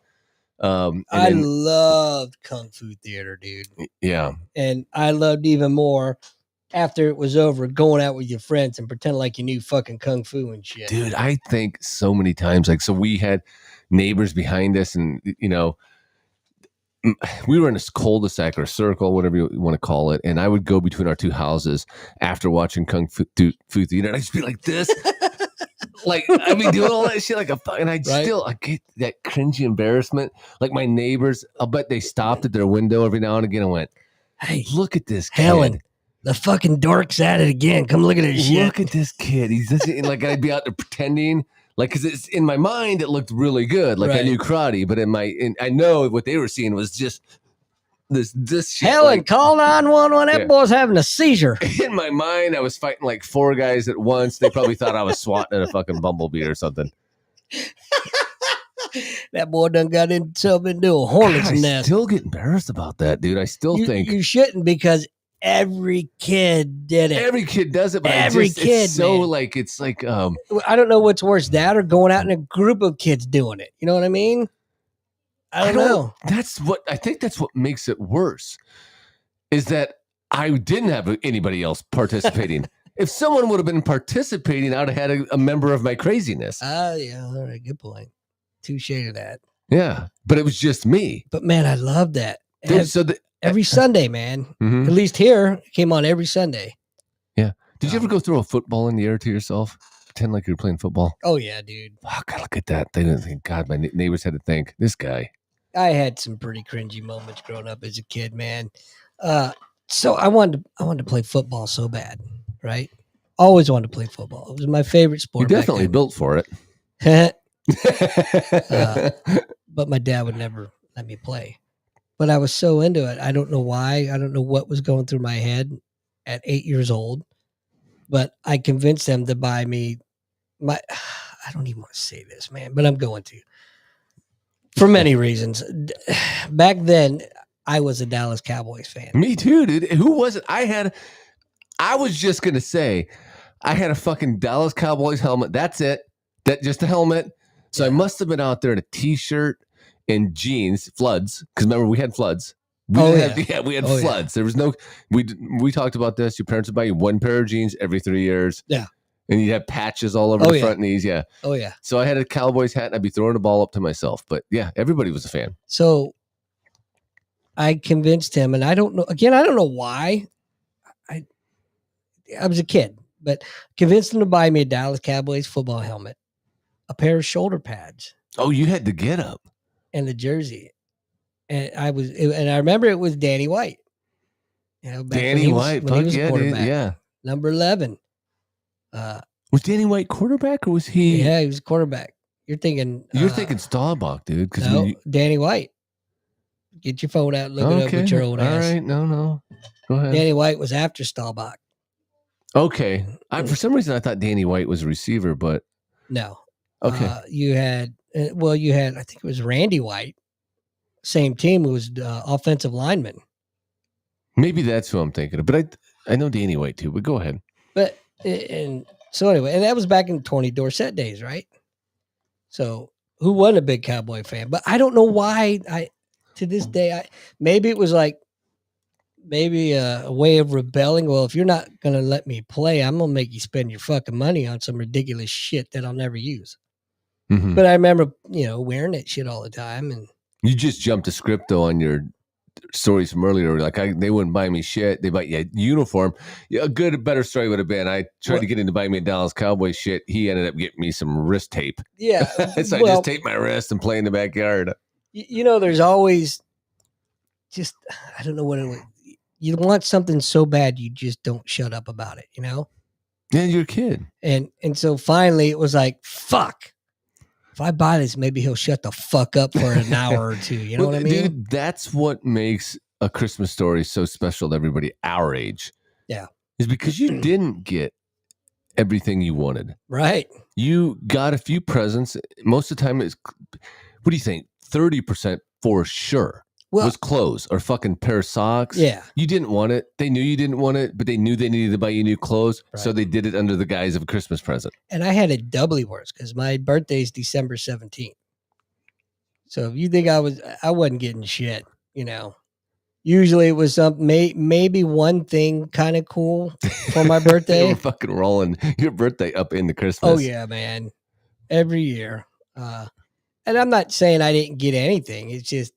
I loved Kung Fu Theater, dude. Yeah, and I loved even more after it was over, going out with your friends and pretend like you knew fucking Kung Fu and shit. Dude, I think so many times, like, so we had neighbors behind us, and we were in a cul-de-sac or a circle, whatever you want to call it, and I would go between our 2 houses after watching Kung Fu Theater, and I'd just be like this, like I'd be doing all that shit like and I get that cringy embarrassment. Like my neighbors, I'll bet they stopped at their window every now and again and went, "Hey, look at this kid. Helen, the fucking dork's at it again. Come look at this shit. Look at this kid. He's just like," I'd be out there pretending. Like, because it's in my mind, it looked really good. Like I knew karate, but I know what they were seeing was just this shit. Helen, call 911. That boy's having a seizure. In my mind, I was fighting like 4 guys at once. They probably thought I was swatting at a fucking bumblebee or something. That boy done got himself into a hornet's nest. I still get embarrassed about that, dude. I still think you shouldn't, because every kid did it. Every kid does it, but it's so like, it's like, I don't know what's worse, that or going out in a group of kids doing it. You know what I mean? I don't know. I think that's what makes it worse. Is that I didn't have anybody else participating. If someone would have been participating, I would have had a member of my craziness. Yeah, all right, good point. Touche to that. Yeah, but it was just me. But man, I love that. Dude, Every Sunday, man. Mhm. At least here, it came on every Sunday. Yeah. Did you ever go throw a football in the air to yourself? Pretend like you were playing football? Oh, yeah, dude. Oh, God, look at that. They didn't think, God, my neighbors had to think, this guy. I had some pretty cringy moments growing up as a kid, man. So I wanted to play football so bad, right? Always wanted to play football. It was my favorite sport. You're definitely built for it. But my dad would never let me play. But I was so into it. I don't know why. I don't know what was going through my head at 8 years old. But I convinced them to buy me I don't even want to say this, man, but I'm going to. For many reasons. Back then, I was a Dallas Cowboys fan. Me too, dude. Who was it? I was just going to say, I had a fucking Dallas Cowboys helmet. That's it. Just a helmet. So I must have been out there in a t-shirt and jeans, floods. Because remember, we had floods. We had floods. There was no, we talked about this. Your parents would buy you one pair of jeans every 3 years. Yeah. And you'd have patches all over the front knees. Yeah. Oh, yeah. So I had a Cowboys hat and I'd be throwing the ball up to myself. But yeah, everybody was a fan. So I convinced him, and I don't know why. I was a kid, but convinced him to buy me a Dallas Cowboys football helmet, a pair of shoulder pads. Oh, you had to get up. And the jersey. And I remember it was Danny White. You know, Danny White, when he was a quarterback. Dude, yeah. Number 11. Was Danny White quarterback or was he? Yeah, he was quarterback. You're thinking Staubach, dude. No, Danny White. Get your phone out and look it up with your old ass. All right, no. Go ahead. Danny White was after Staubach. Okay. For some reason, I thought Danny White was a receiver, but. No. Okay. You had, I think it was Randy White. Same team, who was offensive lineman. Maybe that's who I'm thinking of, but I know Danny White too, but go ahead. But, and so anyway, and that was back in Tony Dorsett days, right? So who wasn't a big Cowboy fan? But I don't know why to this day, maybe it was like, maybe a way of rebelling. Well, if you're not going to let me play, I'm going to make you spend your fucking money on some ridiculous shit that I'll never use. Mm-hmm. But I remember, wearing that shit all the time. And you just jumped a script though on your stories from earlier. Like they wouldn't buy me shit. They buy a uniform. Yeah, a better story would have been I tried to get him to buy me a Dallas Cowboys shit. He ended up getting me some wrist tape. Yeah. So I just taped my wrist and play in the backyard. There's always just, I don't know what it was. You want something so bad, you just don't shut up about it, Yeah, you're a kid. And so finally it was like, fuck. If I buy this, maybe he'll shut the fuck up for an hour or two. You know what I mean? Dude, that's what makes A Christmas Story so special to everybody our age. Yeah. Is because you didn't get everything you wanted. Right. You got a few presents. Most of the time, what do you think? 30% for sure was clothes or fucking pair of socks. Yeah. You didn't want it. They knew you didn't want it, but they knew they needed to buy you new clothes. Right. So they did it under the guise of a Christmas present. And I had it doubly worse because my birthday is December 17th. So if you think I wasn't getting shit, Usually it was maybe one thing kind of cool for my birthday. You were fucking rolling your birthday up into Christmas. Oh yeah, man. Every year. And I'm not saying I didn't get anything. It's just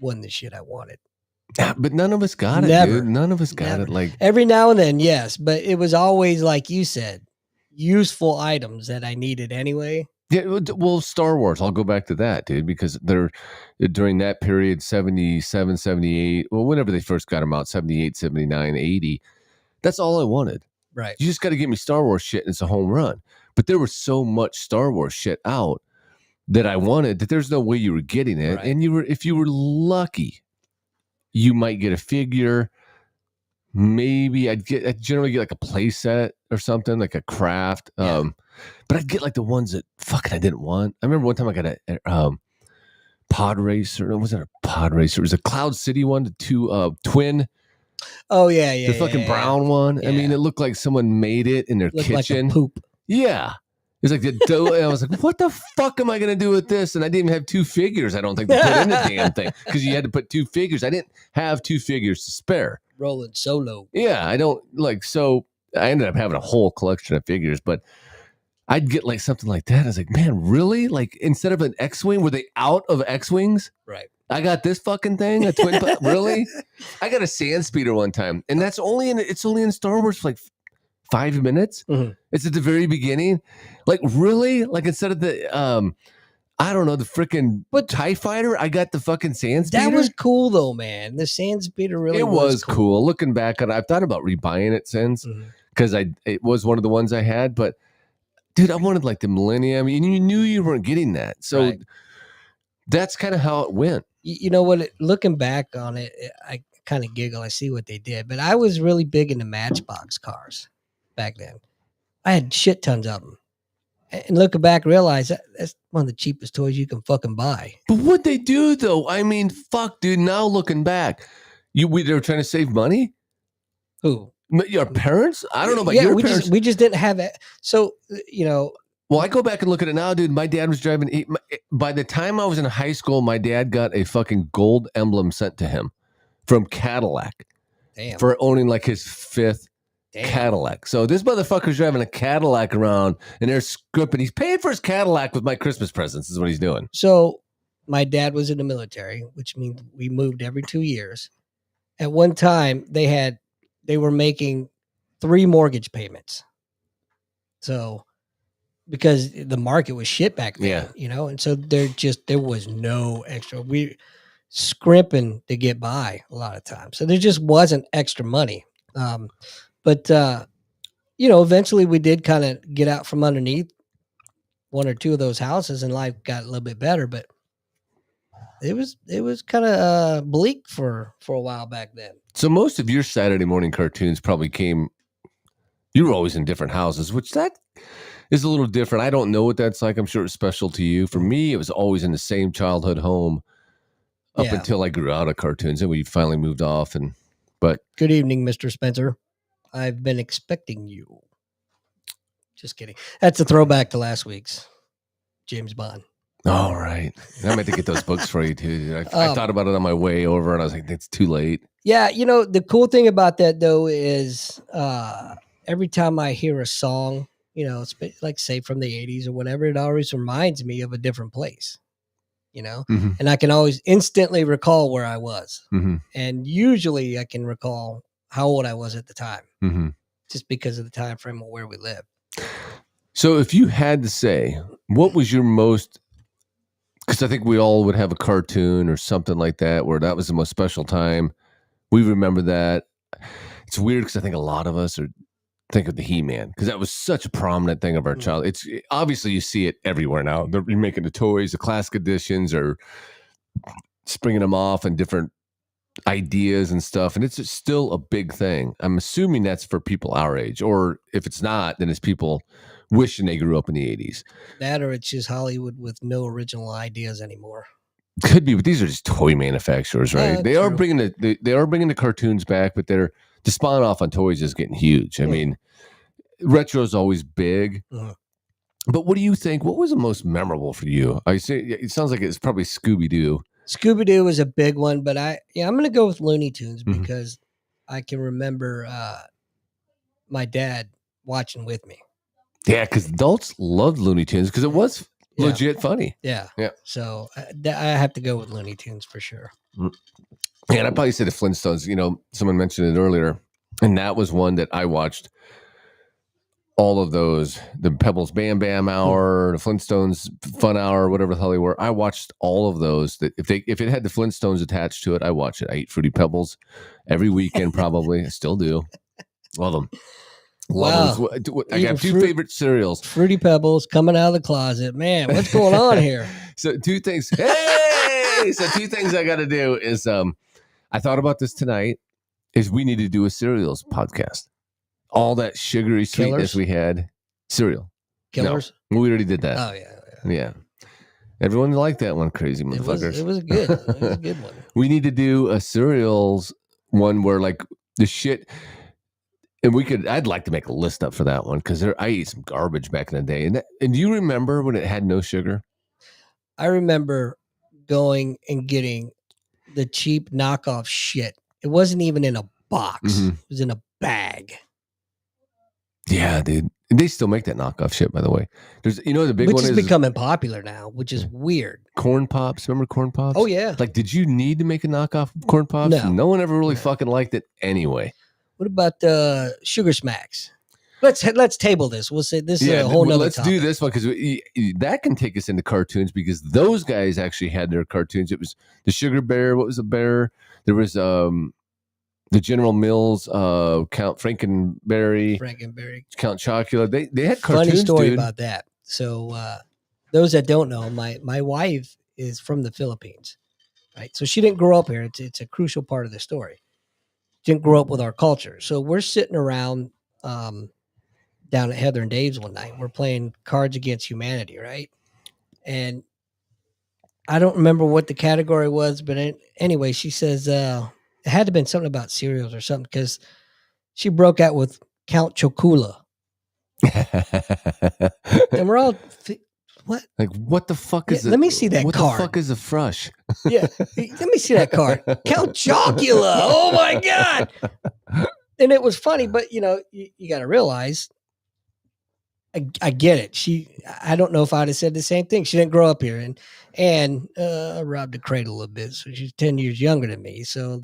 wasn't the shit I wanted. Yeah, but none of us got it, dude. None of us got it. Like every now and then, yes, but it was always like you said, useful items that I needed anyway. Yeah, well, Star Wars, I'll go back to that, dude, because they're during that period, 77, 78, well, whenever they first got them out, 78, 79, 80, that's all I wanted. Right. You just got to give me Star Wars shit and it's a home run. But there was so much Star Wars shit out that I wanted that there's no way you were getting it. Right. And if you were lucky, you might get a figure. Maybe I'd generally get like a play set or something, like a craft. Yeah. But I'd get like the ones that fucking I didn't want. I remember one time I got a pod racer. No, wasn't a pod racer. It was a Cloud City one, the two twin. Oh yeah, yeah. The fucking brown one. Yeah. I mean, it looked like someone made it in their kitchen. Like a poop. Yeah. It's like I was like, what the fuck am I going to do with this? And I didn't even have 2 figures, I don't think, to put in the damn thing because you had to put 2 figures. I didn't have 2 figures to spare. Rolling solo. Yeah, I don't like, so I ended up having a whole collection of figures, but I'd get like something like that. I was like, man, really? Like instead of an X-Wing, were they out of X-Wings? Right. I got this fucking thing, a twin. Really? I got a sand speeder one time, and it's only in Star Wars for like 5 minutes. Mhm. It's at the very beginning. Like really? Like instead of the I don't know, the freaking TIE fighter, I got the fucking sand speeder. That was cool though, man. The sand speeder really it was cool. Looking back on it, I've thought about rebuying it since because it was one of the ones I had, but dude, I wanted like the Millennium, and you knew you weren't getting that, so that's kind of how it went. You know what? Looking back on it, I kind of giggle. I see what they did, but I was really big into Matchbox cars back then. I had shit tons of them, and looking back, realize that's one of the cheapest toys you can fucking buy. But what'd they do though? I mean, fuck, dude. Now looking back, they were trying to save money. Who? Your parents? I don't know about your parents. We just didn't have it. So Well, I go back and look at it now, dude. My dad was driving. By the time I was in high school, my dad got a fucking gold emblem sent to him from Cadillac. Damn. For owning like his 5th Cadillac. So this motherfucker's driving a Cadillac around, and they're scrimping. He's paying for his Cadillac with my Christmas presents. Is what he's doing. So my dad was in the military, which means we moved every 2 years. At one time, they were making 3 mortgage payments. So. Because the market was shit back then, and so there was no extra. We scrimping to get by a lot of times, so there just wasn't extra money. But eventually we did kind of get out from underneath 1 or 2 of those houses, and life got a little bit better. But it was kind of bleak for a while back then. So most of your Saturday morning cartoons probably came. You were always in different houses, which that is a little different. I don't know what that's like. I'm sure it's special to you. For me, it was always in the same childhood home up until I grew out of cartoons and we finally moved off. But good evening, Mr. Spencer. I've been expecting you. Just kidding. That's a throwback to last week's James Bond. All right. I meant to get those books for you too. I thought about it on my way over and I was like, it's too late. Yeah. The cool thing about that though is every time I hear a song, like say from the 80s or whatever, it always reminds me of a different place, and I can always instantly recall where I was. And usually I can recall how old I was at the time, just because of the time frame of where we live. So if you had to say, what was your most, because I think we all would have a cartoon or something like that, where that was the most special time. We remember that. It's weird because I think a lot of us think of the He-Man because that was such a prominent thing of our child. It's obviously you see it everywhere now. They're making the toys, the classic editions, or springing them off and different ideas and stuff. And it's just still a big thing. I'm assuming that's for people our age, or if it's not, then it's people wishing they grew up in the 80s. That or it's just Hollywood with no original ideas anymore. Could be, but these are just toy manufacturers, right? Yeah, they are bringing the cartoons back, but the spawn off on toys is getting huge. I mean, retro is always big. But what do you think? What was the most memorable for you? I say it sounds like it's probably Scooby-Doo. Scooby-Doo was a big one, but I'm going to go with Looney Tunes because I can remember my dad watching with me. Yeah, because adults loved Looney Tunes because it was legit funny. Yeah. So I have to go with Looney Tunes for sure. Yeah, and I'd probably say the Flintstones. Someone mentioned it earlier, and that was one that I watched. All of those, the Pebbles Bam Bam Hour, the Flintstones Fun Hour, whatever the hell they were. I watched all of those. That if it had the Flintstones attached to it, I watched it. I eat Fruity Pebbles every weekend, probably. I still do. Love them. Love them. I got 2 favorite cereals. Fruity Pebbles coming out of the closet. Man, what's going on here? So 2 things. Hey! So 2 things I got to do is I thought about this tonight. Is we need to do a cereals podcast. All that sugary sweetness we had. Cereal. Killers? No, we already did that. Oh, yeah. Everyone liked that one, crazy motherfuckers. It was good. It was a good one. We need to do a cereals one where like the shit. And I'd like to make a list up for that one because I ate some garbage back in the day. And do you remember when it had no sugar? I remember going and getting the cheap knockoff shit. It wasn't even in a box. Mhm. It was in a bag. Yeah, dude. And they still make that knockoff shit, by the way. There's, the big Which one is is becoming popular now, which is weird. corn pops. Remember corn pops? Oh, yeah. Like, did you need to make a knockoff of corn pops? No. one ever really No. fucking liked it anyway. What about Sugar Smacks? Let's table this. We'll say this is a whole nother let's topic. do this one because that can take us into cartoons because those guys actually had their cartoons. It was the Sugar Bear. What was the bear? There was the General Mills, Count Frankenberry, Count Chocula. They had cartoons. Funny story dude. about that. So those that don't know, my wife is from the Philippines, right? So she didn't grow up here. It's a crucial part of the story. Didn't grow up with our culture. So we're sitting around down at Heather and Dave's one night. We're playing Cards Against Humanity, right? And I don't remember what the category was, but anyway, she says it had to have been something about cereals or something because she broke out with Count Chocula. And we're all, what? Like, what the fuck is it? Let me see that what card. What the fuck is a frush? Yeah, let me see that card. Count Chocula. Oh my God. And it was funny, but you got to realize, I get it. I don't know if I'd have said the same thing. She didn't grow up here, and robbed the cradle a bit, so she's 10 years younger than me. So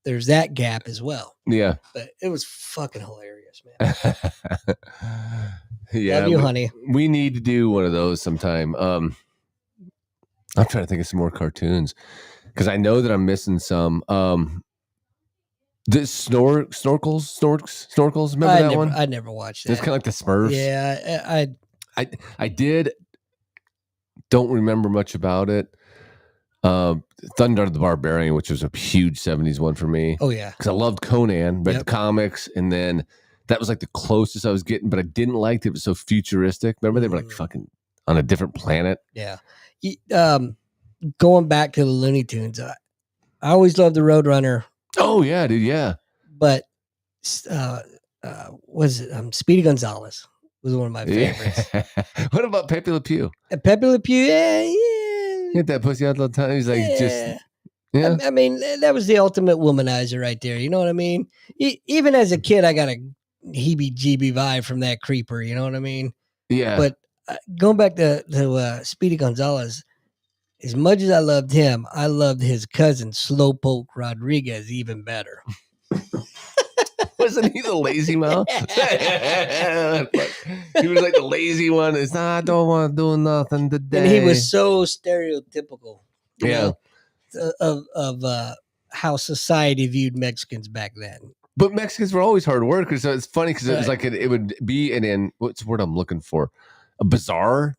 there's that gap as well. Yeah, but it was fucking hilarious, man. Yeah, love you, honey. We need to do one of those sometime. I'm trying to think of some more cartoons because I know that I'm missing some. The snorkels. Remember that one? I never watched that. It's kind of like the Smurfs. Yeah, I did. Don't remember much about it. Thunder the Barbarian, which was a huge 70s one for me. Oh yeah, because I loved Conan, read the comics, and then that was like the closest I was getting. But I didn't like it. It was so futuristic. Remember they were like fucking on a different planet. Yeah. Going back to the Looney Tunes, I always loved the Roadrunner. Oh yeah, dude, yeah. But was it Speedy Gonzalez was one of my favorites. What about Pepe Le Pew? Pepe Le Pew, Hit that pussy out all the time. He's like, just yeah. I mean, that was the ultimate womanizer right there. You know what I mean? Even as a kid, I got a heebie-jeebie vibe from that creeper. You know what I mean? Yeah. But going back to Speedy Gonzalez, as much as I loved him, I loved his cousin Slowpoke Rodriguez even better. Wasn't he the lazy mouth? He was like the lazy one. It's I don't want to do nothing today. And he was so stereotypical. Yeah. Of how society viewed Mexicans back then. But Mexicans were always hard workers. So it's funny because it was like it would be what's the word I'm looking for? A bizarre.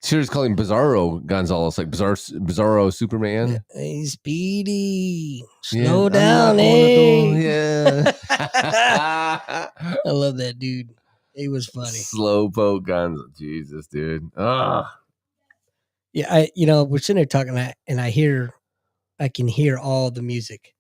She was calling Bizarro Gonzalez, like Bizarro Superman. Yeah. Hey, Speedy, slow down, Yeah. I love that dude. He was funny. Slowpoke Gonzalez. Jesus, dude. Yeah, we're sitting there talking, and I can hear all the music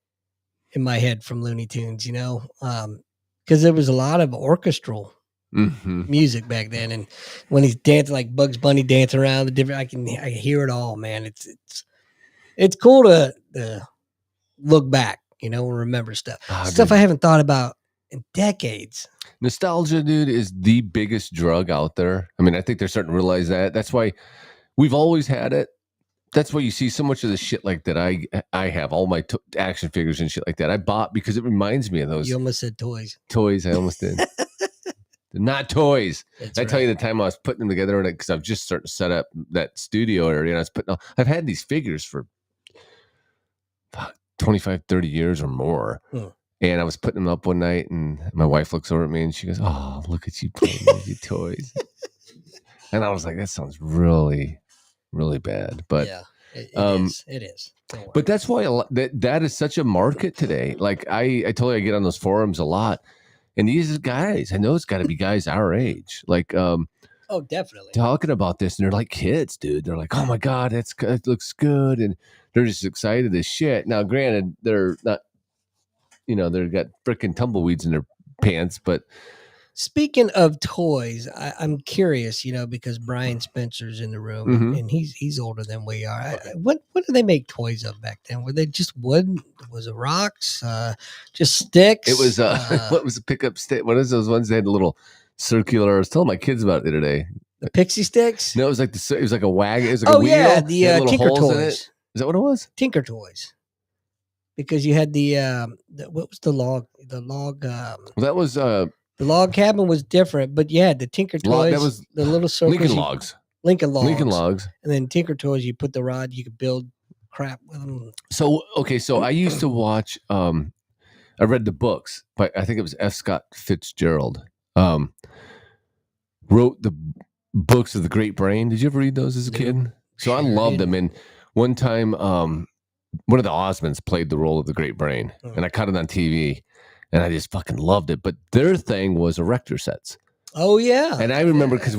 in my head from Looney Tunes, because there was a lot of orchestral music back then, and when he's dancing like Bugs Bunny dancing around the different, I can hear it all, man. It's cool to look back, and remember stuff dude. I haven't thought about in decades. Nostalgia, dude, is the biggest drug out there. I mean, I think they're starting to realize that. That's why we've always had it. That's why you see so much of the shit like that. I have all my action figures and shit like that. I bought because it reminds me of those. You almost said toys. Toys, I almost did. They're not toys. That's I tell you the time I was putting them together because I've just started to set up that studio area, and I was putting. I've had these figures for 25, 30 years or more. And I was putting them up one night, and my wife looks over at me and she goes, "Oh, look at you playing with your toys." And I was like, "That sounds really, really bad." But yeah, it is. But that's why that is such a market today. Like I told you, I get on those forums a lot, and these guys, I know it's got to be guys our age, like oh, definitely talking about this, and they're like kids, dude. They're like, "Oh my god, it looks good," and they're just excited as shit. Now, granted, they're not. They've got freaking tumbleweeds in their pants, but Speaking of toys, I'm curious, because Brian Spencer's in the room Mhm. and he's older than we are. What did they make toys of back then? Were they just wood? Was it rocks? Just sticks? it was what was a pickup stick? What is those ones that had a little circular? I was telling my kids about it the other day. the pixie sticks? No, it was like it was like a wagon. It was like a wheel. Yeah, It had little Tinker holes in it. toys. Is that what it was? Tinker toys. Because you had what was the log? The log. Well, that was The log cabin was different, but yeah, the Tinker toys. that was the little circles. Lincoln Logs. Lincoln logs. Lincoln Logs. And then Tinker toys, you put the rod, you could build crap with them. So I used to watch. I read the books, but I think it was F. Scott Fitzgerald. Wrote the books of the Great Brain. Did you ever read those as a kid? So I loved them. And one time, one of the Osmonds played the role of the Great Brain, and I caught it on TV, and I just fucking loved it. But their thing was erector sets. Oh yeah, and I remember because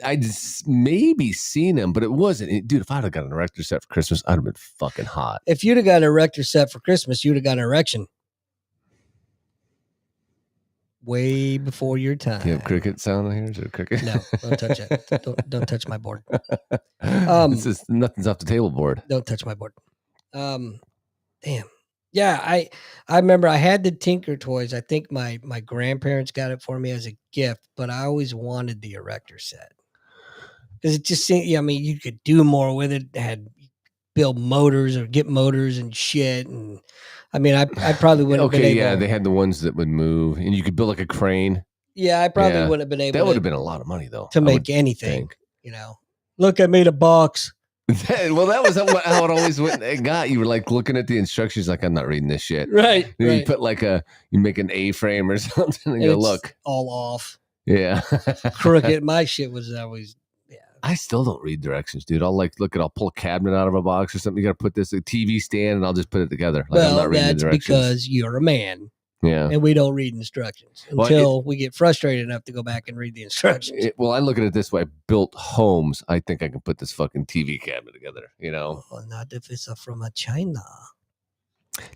I just maybe seen them, but it wasn't. Dude, if I'd have got an erector set for Christmas, I'd have been fucking hot. If you'd have got an erector set for Christmas, you'd have got an erection. Way before your time. Do you have cricket sound here? Is there a cricket? No, don't touch it. Don't touch my board. This is nothing's off the table board. Don't touch my board. Damn. Yeah, I remember I had the Tinker toys. I think my grandparents got it for me as a gift, but I always wanted the erector set because it just seemed. I mean, you could do more with it. It had build motors or get motors and shit, and I mean, I probably wouldn't. Okay, have been able, yeah, they had the ones that would move, and you could build like a crane. Yeah, I probably wouldn't have been able. That would have been a lot of money though to make anything. Look, I made a box. Well, that was how it always went. It got you were like looking at the instructions, like I'm not reading this shit. Right. You put like you make an A-frame or something, and you go, look, all off. Yeah, crooked. My shit was always. Yeah. I still don't read directions, dude. I'll pull a cabinet out of a box or something. You got to put this a TV stand, and I'll just put it together. Like, well, I'm not reading that's the directions. because you're a man. Yeah. And we don't read instructions until we get frustrated enough to go back and read the instructions. Well, I look at it this way. I built homes. I think I can put this fucking TV cabinet together, Well, not if it's from a China.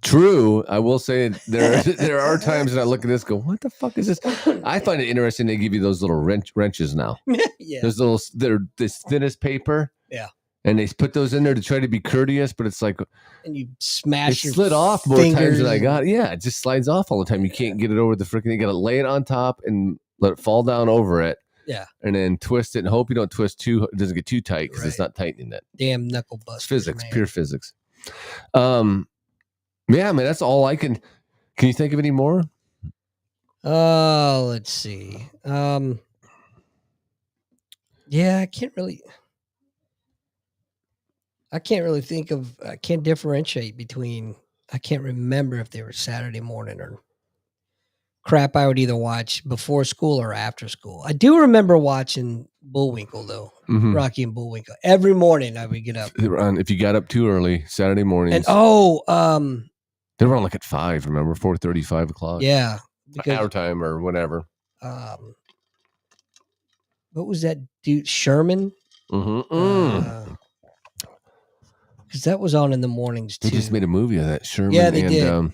True. I will say there are times that I look at this and go, what the fuck is this? I find it interesting they give you those little wrenches now. Yeah. They're this thinnest paper. Yeah. And they put those in there to try to be courteous, but it's like, and you smash it slid off more times than I got. Yeah, it just slides off all the time. You can't get it over the freaking. You got to lay it on top and let it fall down over it. Yeah, and then twist it and hope you don't twist too. It doesn't get too tight because it's not tightening it. Damn knuckle busters. It's physics, man. Pure physics. Yeah, man, that's all I can. Can you think of any more? Let's see. Yeah, I can't really think of. I can't differentiate between. I can't remember if they were Saturday morning or crap I would either watch before school or after school. I do remember watching Bullwinkle though, Rocky and Bullwinkle. Every morning I would get up. If you got up too early, Saturday mornings. And they were on like at 5. Remember 4:30, 5 o'clock. Yeah, our time or whatever. What was that dude? Sherman. Because that was on in the mornings too. They just made a movie of that, Sherman. Yeah, they did.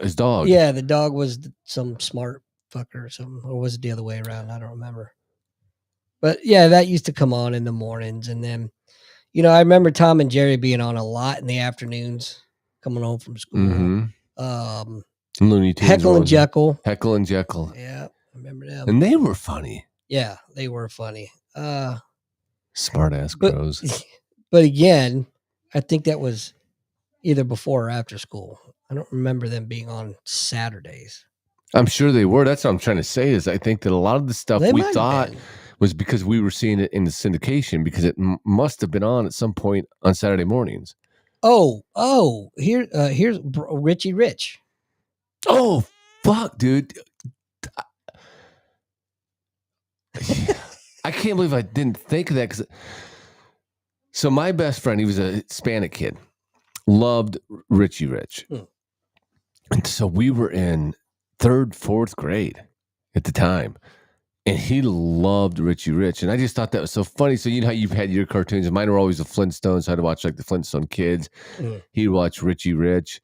His dog. Yeah, the dog was some smart fucker or something. Or was it the other way around? I don't remember. But yeah, that used to come on in the mornings. And then, I remember Tom and Jerry being on a lot in the afternoons, coming home from school. Looney Tunes. Heckle and Jekyll. Heckle and Jekyll. Yeah, I remember them. And they were funny. Yeah, they were funny. Smart ass crows. But again, I think that was either before or after school. I don't remember them being on Saturdays. I'm sure they were. That's what I'm trying to say is I think that a lot of the stuff we thought was because we were seeing it in the syndication because it must have been on at some point on Saturday mornings. Here's Richie Rich. Oh, fuck, dude. I can't believe I didn't think of that. So my best friend, he was a Hispanic kid, loved Richie Rich. And so we were in 3rd, 4th grade at the time. And he loved Richie Rich. And I just thought that was so funny. So you know how you've had your cartoons. And mine were always the Flintstones. So I'd watch like the Flintstone Kids. He'd watch Richie Rich.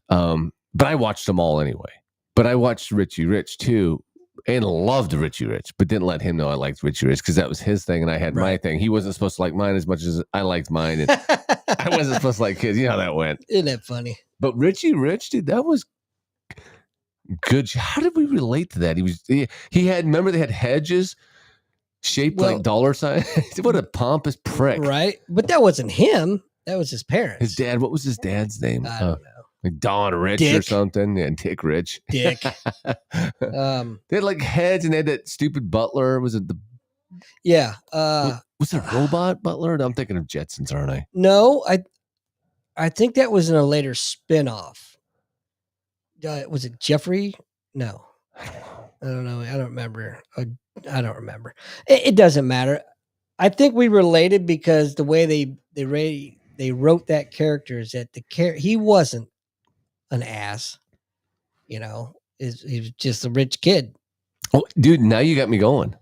But I watched them all anyway. But I watched Richie Rich too, and loved Richie Rich, but didn't let him know I liked Richie Rich because that was his thing and I had my Right. thing. He wasn't supposed to like mine as much as I liked mine, and I wasn't supposed to like his. You know how that went. Isn't that funny? But Richie Rich, dude, that was good. How did we relate to that? He had, remember they had hedges shaped like dollar signs. What a pompous prick. Right. But that wasn't him. That was his parents. His dad, what was his dad's name? I don't know. Like Don Rich Dick. or something. Yeah, Dick Rich. Dick. They had like heads and they had that stupid butler. Was it the Yeah. was it a robot butler? I'm thinking of Jetsons, aren't I? No, I think that was in a later spinoff. Was it Jeffrey? No. I don't know. I don't remember. I don't remember. It doesn't matter. I think we related because the way they wrote that character is that he wasn't an ass, he was just a rich kid. Oh, dude, now you got me going.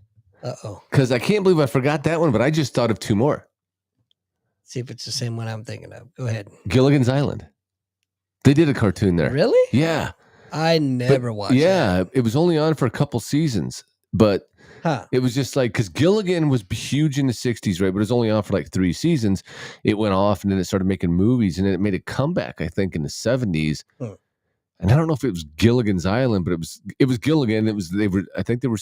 Uh-oh. Because I can't believe I forgot that one, but I just thought of two more. See if it's the same one I'm thinking of. Go ahead. Gilligan's Island. They did a cartoon there. Really? Yeah. I never watched that. It was only on for a couple seasons, but it was just like, because Gilligan was huge in the 60s, right? But it was only on for like 3 seasons. It went off and then it started making movies and then it made a comeback, I think, in the 70s. And I don't know if it was Gilligan's Island, but it was Gilligan. I think they were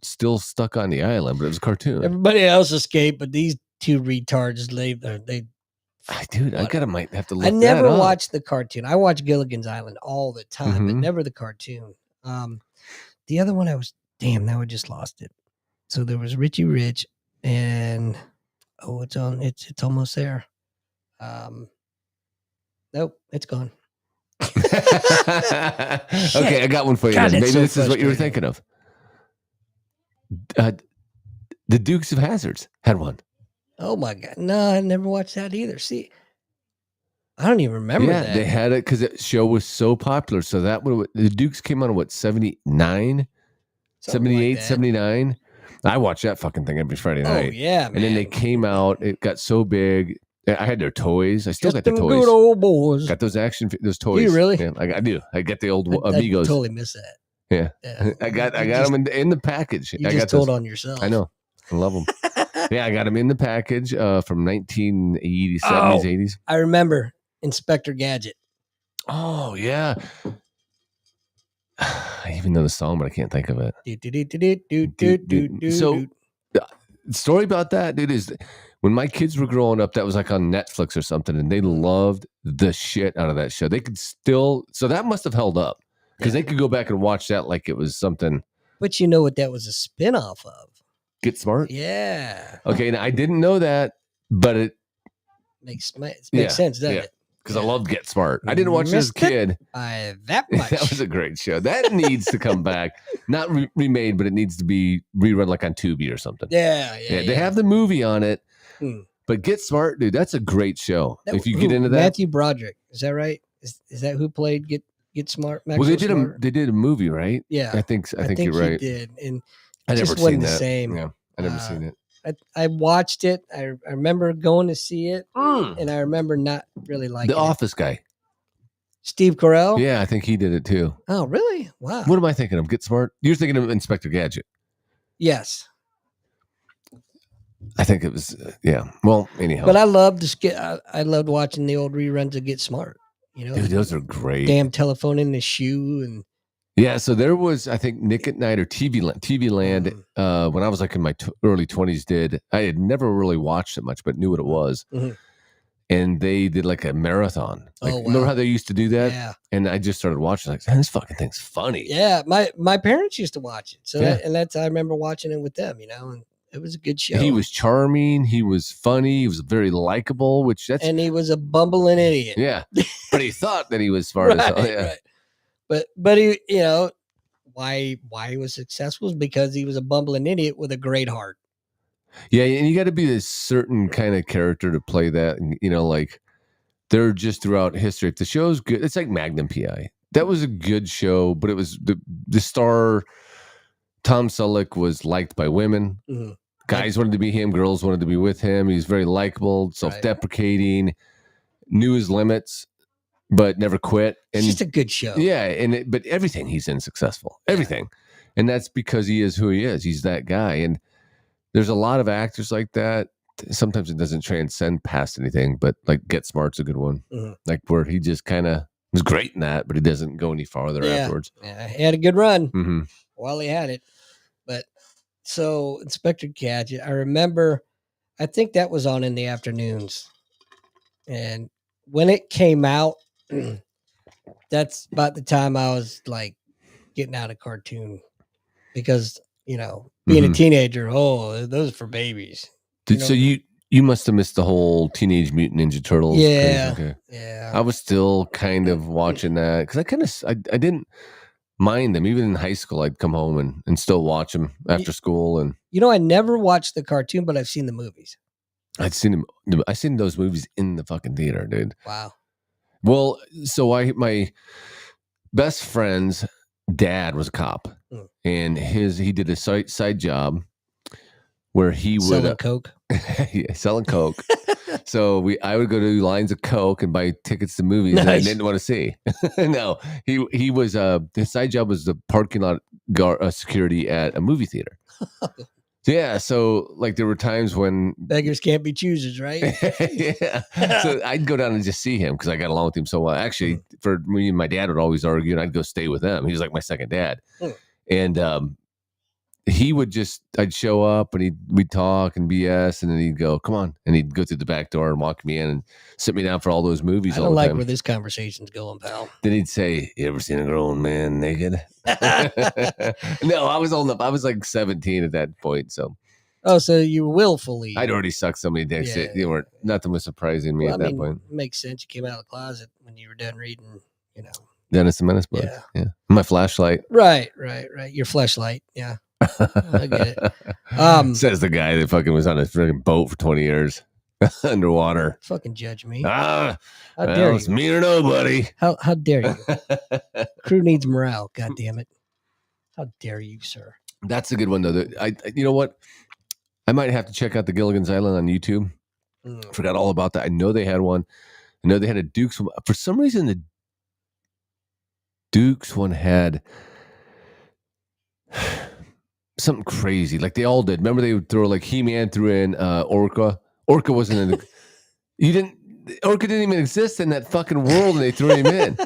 still stuck on the island, but it was a cartoon. Everybody else escaped, but these two retards, I might have to look I never that up. watched the cartoon. I watched Gilligan's Island all the time, but never the cartoon. The other one now I just lost it. So there was Richie Rich and it's almost there. Nope, it's gone. Okay, I got one for you. God, Maybe so this is what you were thinking of. The Dukes of Hazzards had one. Oh my God. No, I never watched that either. See, I don't even remember that. They had it because that show was so popular. So the Dukes came on what, 79, 78, 79. I watched that fucking thing every Friday night. Oh yeah, man. And then they came out. It got so big. I had their toys. I still got the toys. Good old boys. Got those those toys. Do you really? Yeah, I do. I got the old Amigos. I totally miss that. Yeah. I got them in the package. You just told on yourself. I know. I love them. Yeah, I got them in the package from 1980s, 70s, 80s. I remember Inspector Gadget. Oh, yeah. I even know the song, but I can't think of it. So, the story about that, dude, is when my kids were growing up, that was like on Netflix or something, and they loved the shit out of that show. They could still, so that must have held up because they could go back and watch that like it was something. But you know what that was a spinoff of? Get Smart? Yeah. Okay, now I didn't know that, but it makes sense, doesn't it? Because I loved Get Smart. I didn't watch it as a kid. That much. That was a great show. That needs to come back. Not remade, but it needs to be rerun like on Tubi or something. Yeah. They have the movie on it. But Get Smart, dude, that's a great show. If you get into that. Matthew Broderick, is that right? Is that who played Get Smart? Well, they did a movie, right? Yeah. I think you're right. He did. And I never just wasn't seen that. the same. Yeah, I never seen it. I watched it. I remember going to see it, and I remember not really liking The Office guy. Steve Carell? Yeah, I think he did it too. Oh, really? Wow. What am I thinking of? Get Smart? You're thinking of Inspector Gadget. Yes. I think it was, Well, anyhow. But I loved I loved watching the old reruns of Get Smart. Dude, those are great. Damn telephone in the shoe and. Yeah, so there was, I think, Nick at Night or TV Land. When I was like in my early 20s, I had never really watched it much, but knew what it was. And they did like a marathon. Like, remember how they used to do that? Yeah. And I just started watching. Like, man, this fucking thing's funny. Yeah, my parents used to watch it, so I remember watching it with them. And it was a good show. He was charming. He was funny. He was very likable. And he was a bumbling idiot. Yeah, but he thought that he was smart as hell. Yeah. Right. But he, why he was successful is because he was a bumbling idiot with a great heart. Yeah, and you got to be this certain kind of character to play that. And, like they're just throughout history. If the show's good, it's like Magnum PI. That was a good show, but it was the star. Tom Selleck was liked by women. Mm-hmm. Guys wanted to be him. Girls wanted to be with him. He was very likable, self-deprecating, knew his limits. but never quit. It's And just a good show. yeah, but everything he's in successful, everything, and that's because he is who he is. He's that guy, and there's a lot of actors like that. Sometimes it doesn't transcend past anything, but like Get Smart's a good one, like where he just kind of was great in that, but he doesn't go any farther afterwards. Yeah, he had a good run Mm-hmm. while he had it, but so Inspector Gadget, I remember. I think that was on in the afternoons, and when it came out, that's about the time I was like getting out of cartoon because being a teenager, those are for babies. So you must have missed the whole Teenage Mutant Ninja Turtles. Yeah, craze. Okay. yeah. I was still kind of watching that because I didn't mind them. Even in high school, I'd come home and still watch them after school. And I never watched the cartoon, but I've seen the movies. I'd seen them. I seen those movies in the fucking theater, dude. Wow. Well, so my best friend's dad was a cop, and he did a side job where he would selling coke. Selling coke. So I would go to lines of coke and buy tickets to movies that I didn't want to see. No, he was his side job was the parking lot security at a movie theater. Yeah, so like there were times when beggars can't be choosers, right? Yeah, so I'd go down and just see him because I got along with him so well. Actually, for me and my dad would always argue, and I'd go stay with them. He was like my second dad, and he would I'd show up and we'd talk and BS, and then he'd go, "Come on," and he'd go through the back door and walk me in and sit me down for all those movies. I don't like where this conversation's going, pal. Then he'd say, "You ever seen a grown man naked?" No, I was old enough. I was like 17 at that point, so. Oh, so you willfully? I'd already sucked so many dicks. You weren't nothing was surprising me at that point. Makes sense. You came out of the closet when you were done reading, Dennis the Menace book. Yeah. My flashlight. Right. Your flashlight. Yeah. I get it. Says the guy that fucking was on a freaking boat for 20 years underwater. Fucking judge me. How dare you? It's me or nobody. How dare you? Crew needs morale. God damn it. How dare you, sir? That's a good one though. You know what? I might have to check out the Gilligan's Island on YouTube. Forgot all about that. I know they had one. I know they had a Dukes one. For some reason, the Dukes one had something crazy. Like they all did. Remember they would throw like He-Man threw in Orca. Orca wasn't in the Orca didn't even exist in that fucking world and they threw him in.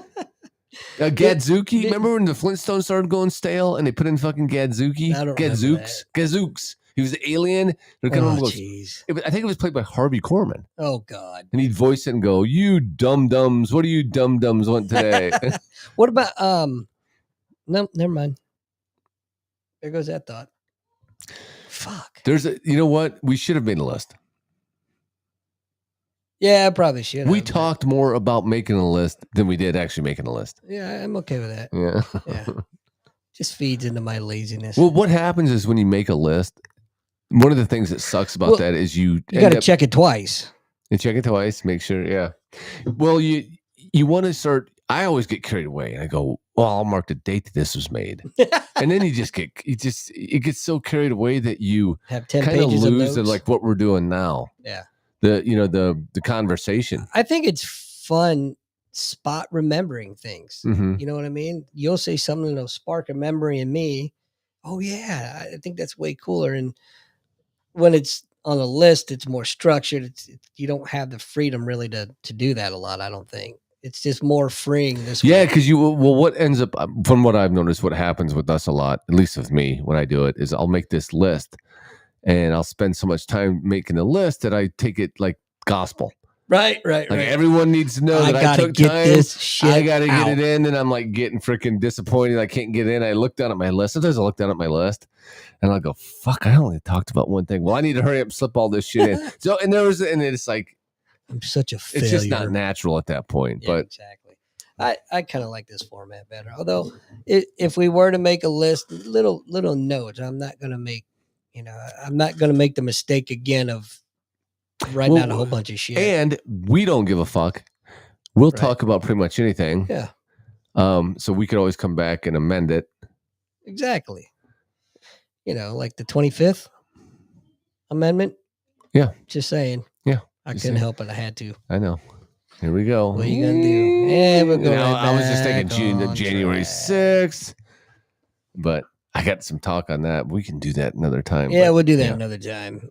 Gadzuki. Remember when the Flintstones started going stale and they put in fucking Gadzuki? I don't Gadzooks. He was an alien. Oh, jeez. I think it was played by Harvey Korman. Oh, God. And he'd voice it and go, "You dum-dums, what do you dum-dums want today?" What about, no, never mind. There goes that thought. Fuck. You know what? We should have made a list. Yeah, I probably should. We talked more about making a list than we did actually making a list. Yeah, I'm okay with that. Yeah. Just feeds into my laziness. Well, what happens is when you make a list, one of the things that sucks about that is you got to check it twice. You check it twice, make sure. Yeah. Well, you want to start. I always get carried away and I go, "Well, I'll mark the date that this was made," and then it gets so carried away that you have 10 kind of pages lose of like what we're doing now. Yeah. The conversation. I think it's fun spot remembering things. Mm-hmm. You know what I mean? You'll say something that'll spark a memory in me. Oh yeah, I think that's way cooler. And when it's on a list, it's more structured. You don't have the freedom really to do that a lot. I don't think it's just more freeing this way. Yeah, because what ends up from what I've noticed, what happens with us a lot, at least with me when I do it, is I'll make this list. And I'll spend so much time making a list that I take it like gospel. Right. Everyone needs to know that I took time. I got to get it in, and I'm like getting freaking disappointed. I can't get in. I look down at my list. Sometimes I look down at my list, and I'll go, "Fuck! I only talked about one thing. Well, I need to hurry up, and slip all this shit in." So, and it's like I'm such a failure. It's just not natural at that point. Yeah, but exactly. I kind of like this format better. Although, if we were to make a list, little notes, I'm not going to make. I'm not going to make the mistake again of writing out a whole bunch of shit. And we don't give a fuck. We'll talk about pretty much anything. Yeah. So we could always come back and amend it. Exactly. Like the 25th Amendment. Yeah. Just saying. Yeah. I couldn't help it. I had to. I know. Here we go. What are you gonna do? Yeah, we'll go right I was just thinking back on January track. 6th, but I got some talk on that. We can do that another time. Yeah, but, we'll do that yeah. another time.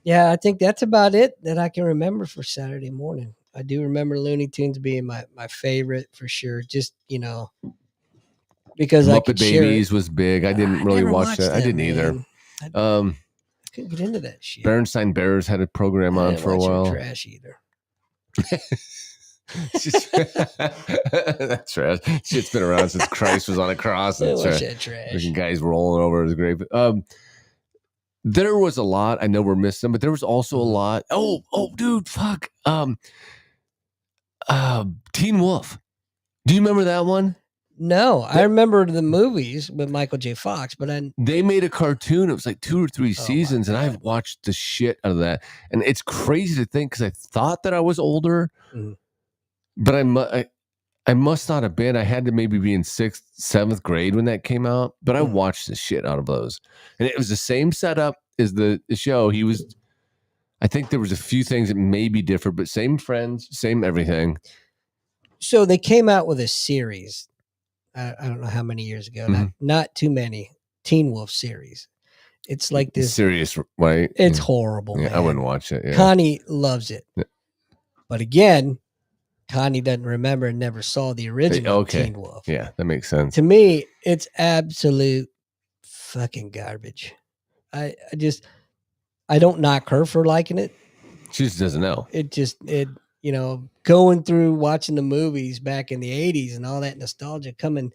Yeah, I think that's about it that I can remember for Saturday morning. I do remember Looney Tunes being my favorite for sure. Just, because I Muppet could share it. Babies was big. I didn't really never watch watched that. I didn't either. man. I couldn't get into that shit. Bernstein Bears had a program I on didn't for a watch while. Trash either. That's trash. Shit's been around since Christ was on a cross. I That's watch right. that trash. Freaking guys rolling over his grave. There was a lot. I know we're missing, but there was also a lot. Oh, dude, fuck. Teen Wolf. Do you remember that one? No, I remember the movies with Michael J. Fox, but they made a cartoon. It was like 2 or 3 seasons, and God. I've watched the shit out of that. And it's crazy to think because I thought that I was older, but I must not have been. I had to maybe be in 6th, 7th grade when that came out. But I watched the shit out of those, and it was the same setup as the show. I think there was a few things that may be different, but same friends, same everything. So they came out with a series. I don't know how many years ago. Not too many. Teen Wolf series. It's like this serious, right? It's horrible. Yeah, man. I wouldn't watch it. Yeah. Connie loves it, Yeah. but again, Connie doesn't remember and never saw the original Teen Wolf. Yeah, that makes sense. To me, it's absolute fucking garbage. I don't knock her for liking it. She just doesn't know. Going through watching the movies back in the 80s and all that nostalgia, coming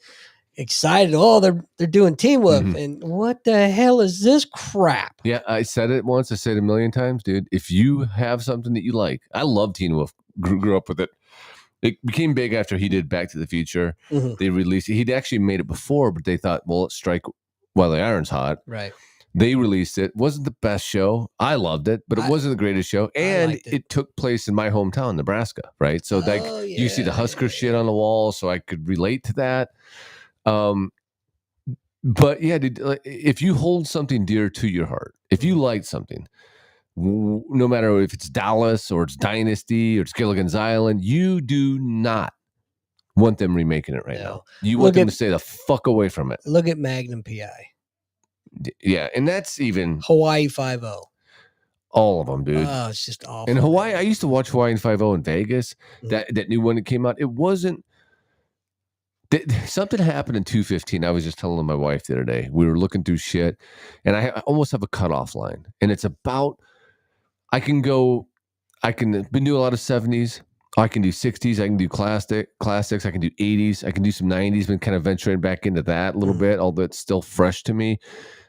excited. Oh, they're doing Teen Wolf, and what the hell is this crap? Yeah, I said it once. I said it a million times, dude. If you have something that you like, I love Teen Wolf. Grew up with it. It became big after he did Back to the Future. They released it. He'd actually made it before, but they thought, well, let's strike while the iron's hot. Right. They released it. Wasn't the best show. I loved it, but it wasn't the greatest show. And it took place in my hometown, Nebraska, right? So you see the Husker shit on the wall, so I could relate to that. But yeah, dude, if you hold something dear to your heart, if you like something, no matter if it's Dallas or it's Dynasty or it's Gilligan's Island, you do not want them remaking it now. You want them to stay the fuck away from it. Look at Magnum PI. Yeah, and that's even Hawaii 5-0. All of them, dude. Oh, it's just awful. In Hawaii, I used to watch Hawaii 5-0 in Vegas. That new one that came out, it wasn't. Something happened in 215. I was just telling my wife the other day. We were looking through shit, and I almost have a cutoff line, and it's about. I can been doing a lot of 70s. I can do 60s. I can do classics. I can do 80s. I can do some 90s. Been kind of venturing back into that a little bit, although it's still fresh to me.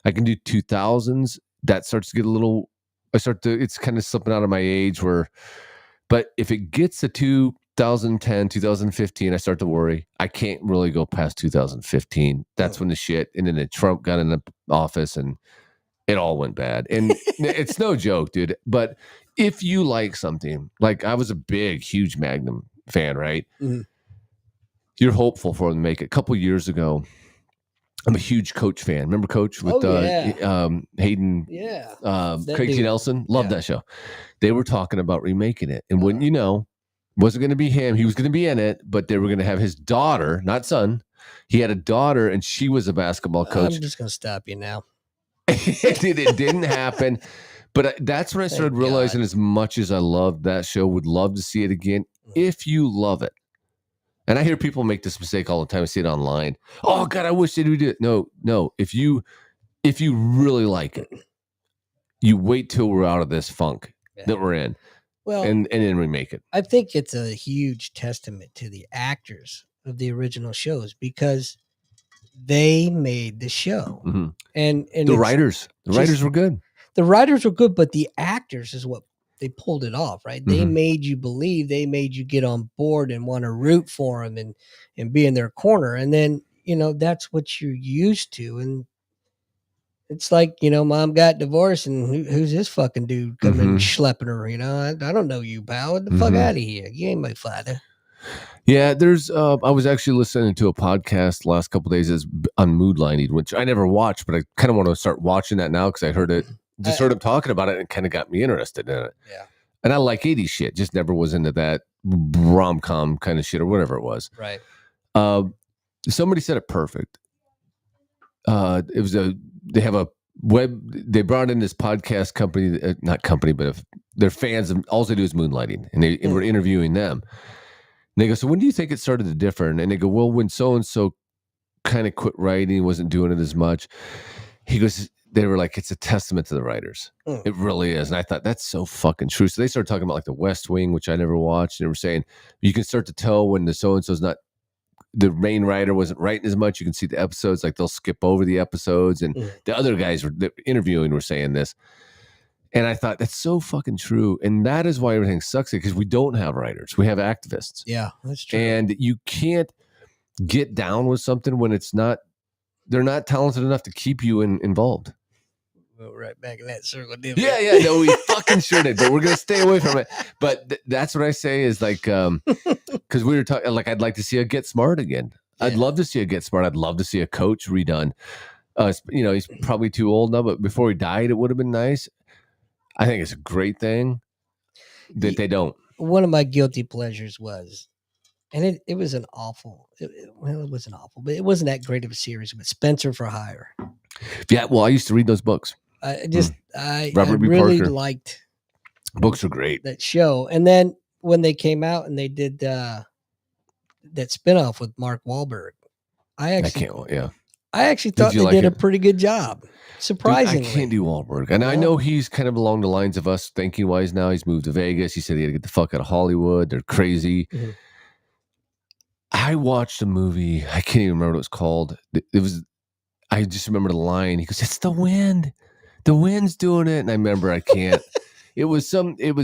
I can do 2000s. That starts to get a little. It's kind of slipping out of my age but if it gets to 2010, 2015, I start to worry. I can't really go past 2015. That's when the shit, and then Trump got in the office and it all went bad. And it's no joke, dude. But if you like something, like I was a huge Magnum fan, right? You're hopeful for them to make it. A couple years ago, I'm a huge Coach fan. Remember Coach with Hayden? Yeah. Craig T. Nelson? Love that show. They were talking about remaking it. And when wasn't going to be him. He was going to be in it, but they were going to have his daughter, not son. He had a daughter, and she was a basketball coach. I'm just going to stop you now. It didn't happen. But that's when I started realizing as much as I loved that show, would love to see it again if you love it. And I hear people make this mistake all the time. I see it online. Oh God, I wish they would do it. No. If you really like it, you wait till we're out of this funk that we're in. Well, and then remake it. I think it's a huge testament to the actors of the original shows because they made the show. And the writers were good. The writers were good, but the actors is what they pulled it off, right? They made you believe, they made you get on board and want to root for them and be in their corner. And then, that's what you're used to. And it's like, mom got divorced and who's this fucking dude coming schlepping her? I don't know you, pal. Get the fuck out of here. You ain't my father. Yeah, there's. I was actually listening to a podcast the last couple of days on Mood Lining, which I never watched, but I kind of want to start watching that now because I heard it. Just heard him talking about it and kind of got me interested in it. And I like 80s shit, just never was into that rom-com kind of shit or whatever it was. Right. Somebody said it perfect. They have a they brought in this podcast company, not company, but if they're fans of, all they do is moonlighting, and and we're interviewing them. And they go, so when do you think it started to differ? And they go, well, when so-and-so kind of quit writing, wasn't doing it as much. He goes, they were like, it's a testament to the writers. It really is. And I thought, that's so fucking true. So they started talking about like the West Wing, which I never watched. And they were saying, you can start to tell when the so-and-so's not, the main writer wasn't writing as much. You can see the episodes, like they'll skip over the episodes. And the other guys were interviewing were saying this. And I thought, that's so fucking true. And that is why everything sucks, because we don't have writers. We have activists. Yeah, that's true. And you can't get down with something when it's not, they're not talented enough to keep you involved. Well, right back in that circle, Yeah, no, we fucking sure did, but we're going to stay away from it. But that's what I say is like, because we were talking, like, I'd like to see a Get Smart again. Yeah. I'd love to see a Get Smart. I'd love to see a Coach redone. He's probably too old now, but before he died, it would have been nice. I think it's a great thing that they don't. One of my guilty pleasures was, and it was an awful, it wasn't awful, but it wasn't that great of a series, but Spencer for Hire. Yeah, well, I used to read those books. I Robert B. really Parker. liked books are great. That show. And then when they came out and they did that spinoff with Mark Wahlberg, I actually thought they did a pretty good job. Surprisingly. Dude, I can't do Wahlberg. And I know he's kind of along the lines of us thinking wise now. He's moved to Vegas. He said he had to get the fuck out of Hollywood. They're crazy. Mm-hmm. I watched a movie. I can't even remember what it was called. I just remember the line. He goes, it's the wind. The wind's doing it. And I remember I can't. It was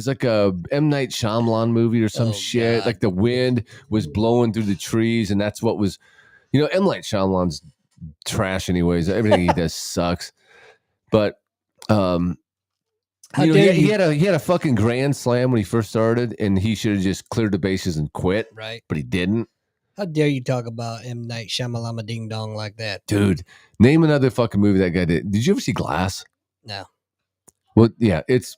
like a M. Night Shyamalan movie or some shit. God. Like the wind was blowing through the trees. And that's what was, M. Night Shyamalan's trash anyways. Everything he does sucks. But he had a fucking grand slam when he first started, and he should have just cleared the bases and quit. Right. But he didn't. How dare you talk about M. Night Shyamalan Ding Dong like that? Dude, name another fucking movie that guy did. Did you ever see Glass? No. Well, yeah, it's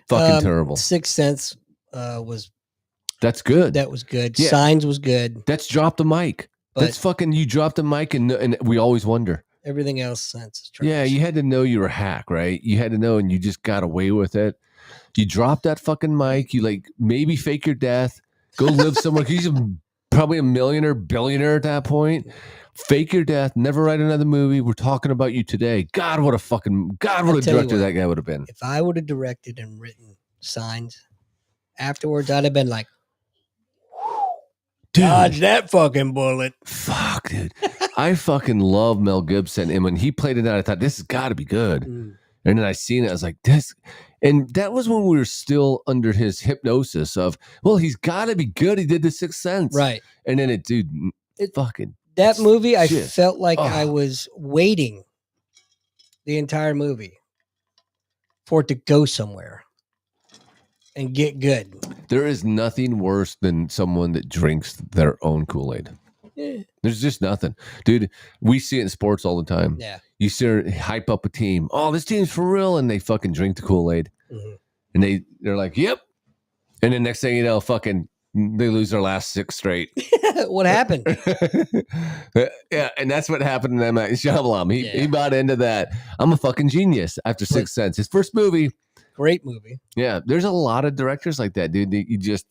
fucking terrible. Sixth Sense was... That's good. That was good. Yeah. Signs was good. That's Drop the Mic. That's fucking, you dropped the mic and we always wonder. Everything else Sense is trash. Yeah, you had to know you were a hack, right? You had to know, and you just got away with it. You dropped that fucking mic. You like maybe fake your death. Go live somewhere. He's probably a millionaire, billionaire at that point. Fake your death. Never write another movie. We're talking about you today. God, what a director that guy would have been. If I would have directed and written Signs afterwards, I'd have been like, dude, dodge that fucking bullet. Fuck, dude. I fucking love Mel Gibson. And when he played it out, I thought, this has got to be good. And then I seen it. I was like, this. And that was when we were still under his hypnosis of, well, he's got to be good. He did The Sixth Sense. Right. And then fucking. That movie, I felt like I was waiting the entire movie for it to go somewhere and get good. There is nothing worse than someone that drinks their own Kool-Aid. Yeah. There's just nothing. Dude, we see it in sports all the time. Yeah. You see her hype up a team. Oh, this team's for real. And they fucking drink the Kool-Aid. Mm-hmm. And they're like, yep. And then next thing you know, fucking they lose their last 6 straight. What happened? Yeah, and that's what happened to M. Night Shyamalan. He bought into that. I'm a fucking genius after Sixth Sense. His first movie. Great movie. Yeah, there's a lot of directors like that, dude. You just,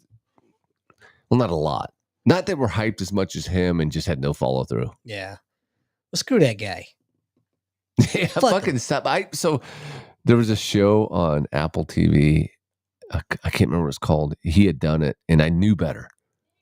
well, not a lot. Not that we're hyped as much as him and just had no follow through. Yeah. Well, screw that guy. Yeah, fucking stop. So there was a show on Apple TV. I can't remember what it's called. He had done it, and I knew better.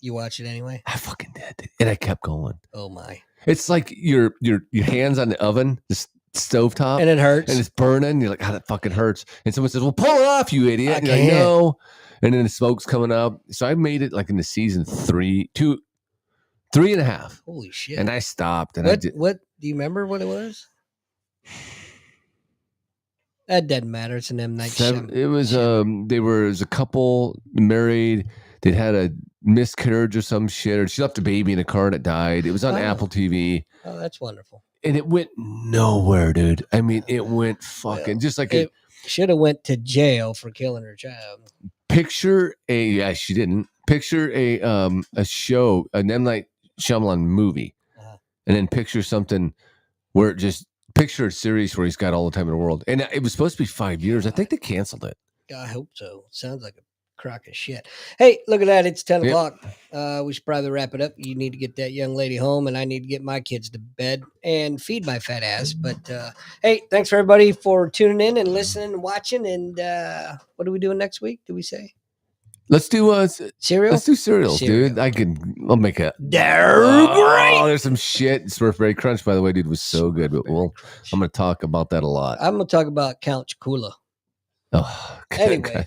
You watch it anyway? I fucking did, and I kept going. Oh my! It's like your hands on the oven, the stovetop, and it hurts, and it's burning. You're like, "God, that fucking hurts." And someone says, "Well, pull it off, you idiot!" And you're like, "No." And then the smoke's coming up. So I made it like in the season 3.5. Holy shit! And I stopped. And what do you remember? What it was? That doesn't matter. It's an M. Night Shyamalan. It was there was a couple married. They'd had a miscarriage or some shit, or she left a baby in a car and it died. It was on Apple TV. Oh, that's wonderful. And it went nowhere, dude. I mean, it went fucking just like it should have went to jail for killing her child. Picture she didn't. Picture a show, an M. Night Shyamalan movie, and then picture something where picture a series where he's got all the time in the world. And it was supposed to be 5 years. I think they canceled it. I hope so. Sounds like a crock of shit. Hey, look at that. It's 10 Yep. o'clock. We should probably wrap it up. You need to get that young lady home, and I need to get my kids to bed and feed my fat ass. But hey, thanks for everybody for tuning in and listening and watching. And what are we doing next week? Do we say? Let's do cereal. Let's do cereals, dude. I'll make it. Great. There's some shit. Smurfberry Crunch, by the way, dude, was so good. But I'm going to talk about that a lot. I'm going to talk about Count Chocula. Oh, anyway,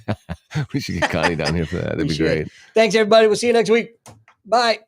we should get Connie down here for that. That'd be great. Thanks, everybody. We'll see you next week. Bye.